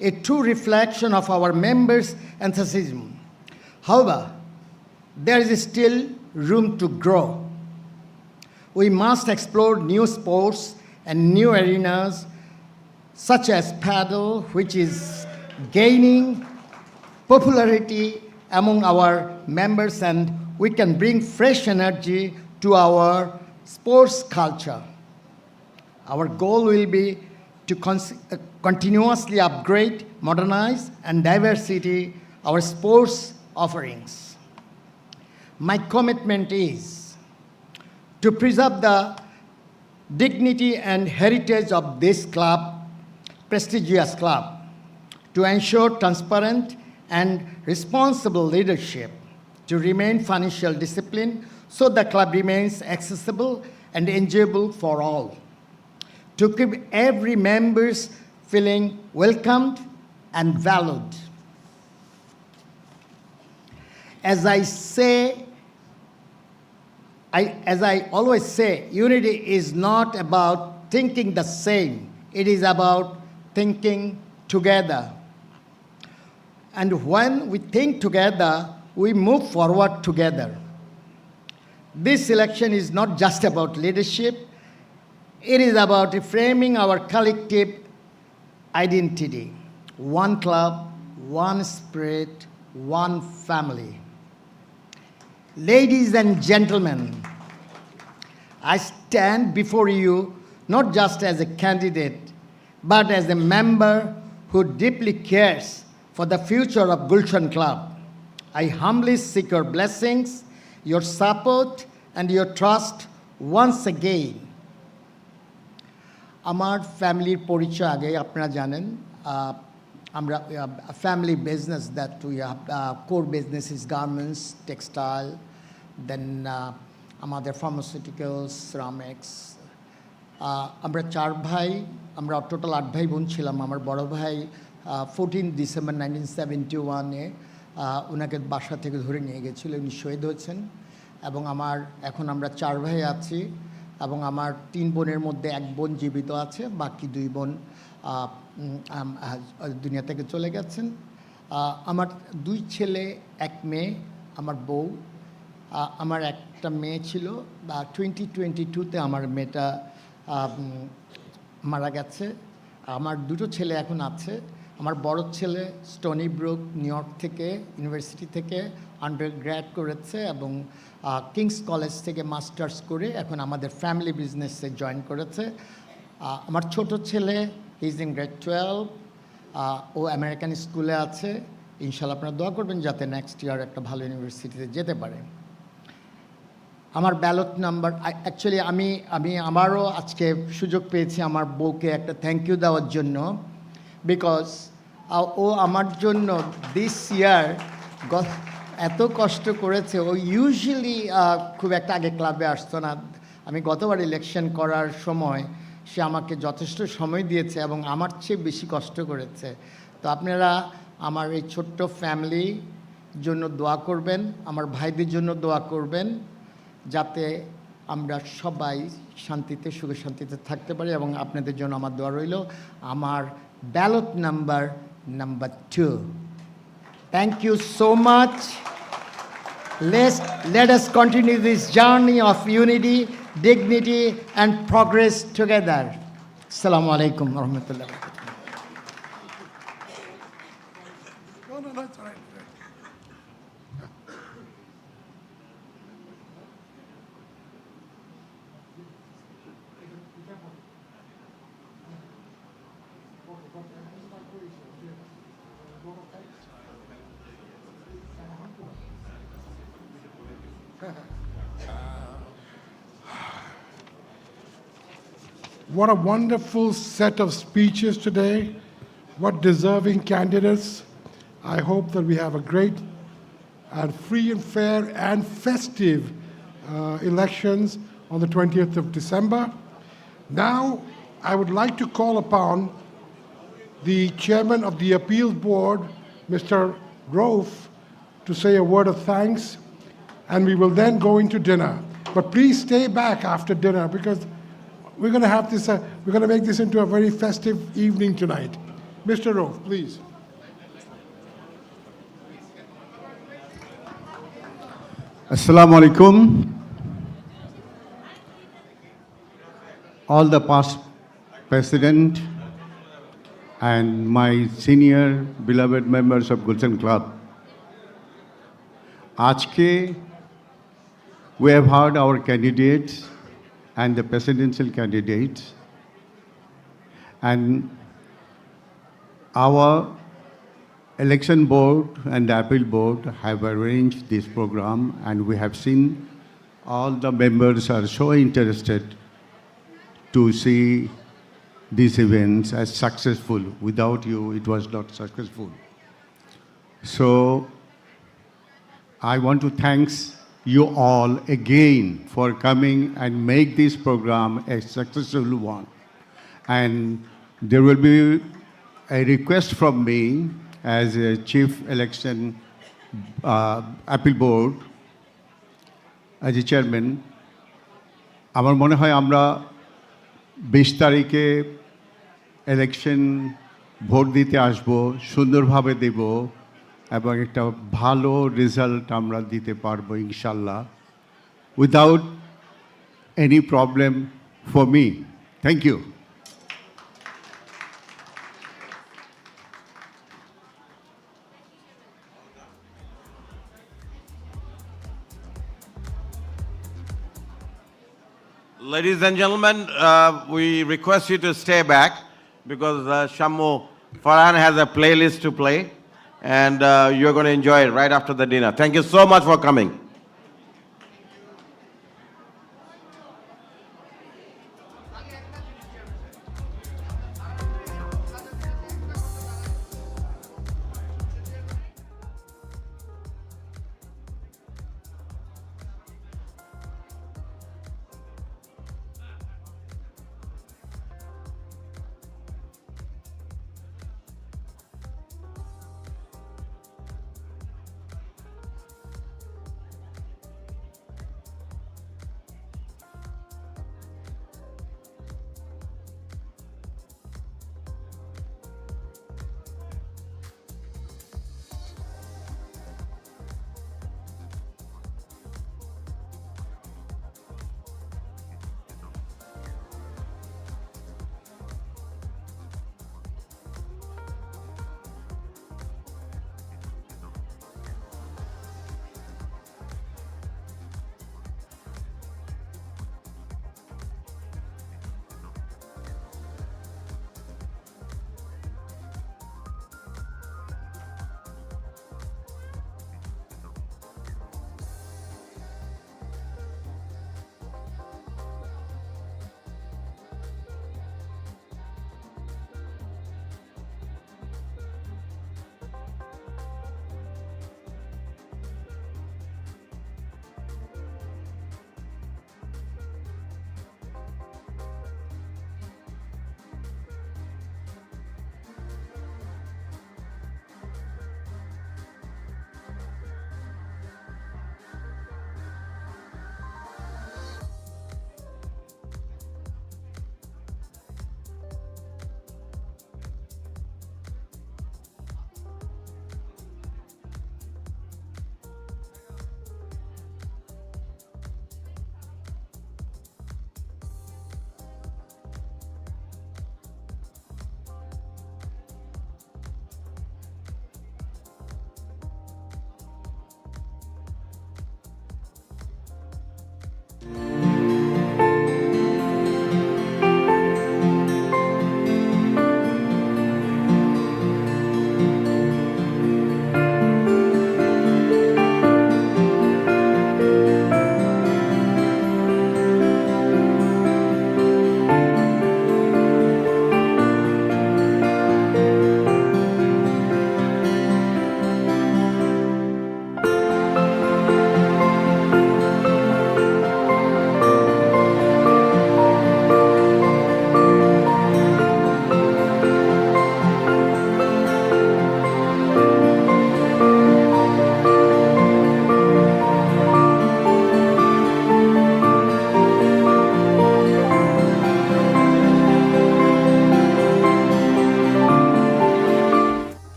a true reflection of our members' enthusiasm. However, there is still room to grow. We must explore new sports and new arenas, such as paddle, which is gaining popularity among our members, and we can bring fresh energy to our sports culture. Our goal will be to continuously upgrade, modernize, and diversity our sports offerings. My commitment is to preserve the dignity and heritage of this club, prestigious club, to ensure transparent and responsible leadership, to remain financial discipline so the club remains accessible and enjoyable for all, to keep every member feeling welcomed and valued. As I always say, unity is not about thinking the same. It is about thinking together. And when we think together, we move forward together. This election is not just about leadership. It is about reframing our collective identity. One club, one spirit, one family. Ladies and gentlemen, I stand before you not just as a candidate, but as a member who deeply cares for the future of Gulshan Club. I humbly seek your blessings, your support, and your trust once again. আমার ফ্যামিলির পরিচয় আগে আপনারা জানেন আমরা family business that we have core business is garments, textile, then আমাদের pharmaceuticals, ceramics. আমরা 4 ভাই, আমরা টোটাল 8 ভাই বোন ছিলাম। আমার বড় ভাই 14 ডিসেম্বর 1971-এ ওনাকে বাসা থেকে ধরে নিয়ে গেছিল, উনি শহীদ হয়েছেন। এবং এখন আমরা 4 ভাই আছি, এবং আমার 3 বোনের মধ্যে 1 বোন জীবিত আছে, বাকি 2 বোন দুনিয়া থেকে চলে গেছেন। আমার 2 ছেলে 1 মেয়ে, আমার বউ। আমার একটা মেয়ে ছিল, 2022-তে আমার মেয়েটা মারা গেছে। আমার 2টো ছেলে এখন আছে। আমার বড় ছেলে স্টোনি ব্রুক নিউ ইয়র্ক থেকে ইউনিভার্সিটি থেকে আন্ডারগ্র্যাড করেছে এবং কিংস কলেজ থেকে মাস্টার্স করে এখন আমাদের ফ্যামিলি বিজনেসে জয়েন করেছে। আমার ছোট ছেলে ইজ ইন গ্রেড 12, ও আমেরিকান স্কুলে আছে। ইনশাল্লাহ আপনারা দোয়া করবেন যাতে নেক্সট ইয়ার একটা ভালো ইউনিভার্সিটিতে যেতে পারে। আমার ব্যালট নাম্বার, অ্যাকচুয়ালি আমি আমারও আজকে সুযোগ পেয়েছি আমার বউকে একটা থ্যাংক ইউ দেওয়ার জন্য, বিকজ ও আমার জন্য দিস ইয়ার এত কষ্ট করেছে। ও ইউজুয়ালি খুব একটা আগে ক্লাবে আসতো না। আমি গতবার ইলেকশন করার সময় সে আমাকে যথেষ্ট সময় দিয়েছে এবং আমার চেয়ে বেশি কষ্ট করেছে। তো আপনারা আমার এই ছোট্ট ফ্যামিলির জন্য দোয়া করবেন, আমার ভাইদের জন্য দোয়া করবেন, যাতে আমরা সবাই শান্তিতে সুখে শান্তিতে থাকতে পারি, এবং আপনাদের জন্য আমার দোয়া রইল। আমার ballot number 2। Thank you so much. Let us continue this journey of unity, dignity, and progress together. Assalamu alaikum wa rahmatullahi wa barakatuh. No, that's all right. What a wonderful set of speeches today. What deserving candidates. I hope that we have a great and free and fair and festive elections on the 20th of December. Now, I would like to call upon the chairman of the appeals board, Mr. Rofe, to say a word of thanks, and we will then go into dinner. But please stay back after dinner, because we're going to have this, we're going to make this into a very festive evening tonight. Mr. Rofe, please. Assalamu alaikum. All the past president and my senior beloved members of Gulshan Club. Ajke, we have heard our candidates and the presidential candidates, and our election board and the appeal board have arranged this program, and we have seen all the members are so interested to see these events as successful. Without you, it was not successful. So I want to thank you all again for coming and make this program a successful one. And there will be a request from me as a chief election appeal board, as a chairman. আমার মনে হয় আমরা 20 তারিখে election vote দিতে আসব, সুন্দরভাবে দেব এবং একটা ভালো রেজাল্ট আমরা দিতে পারবো ইনশাল্লাহ, without any problem for me. Thank you. Ladies and gentlemen, we request you to stay back because Shammo Farhan has a playlist to play, and you're going to enjoy it right after the dinner. Thank you so much for coming.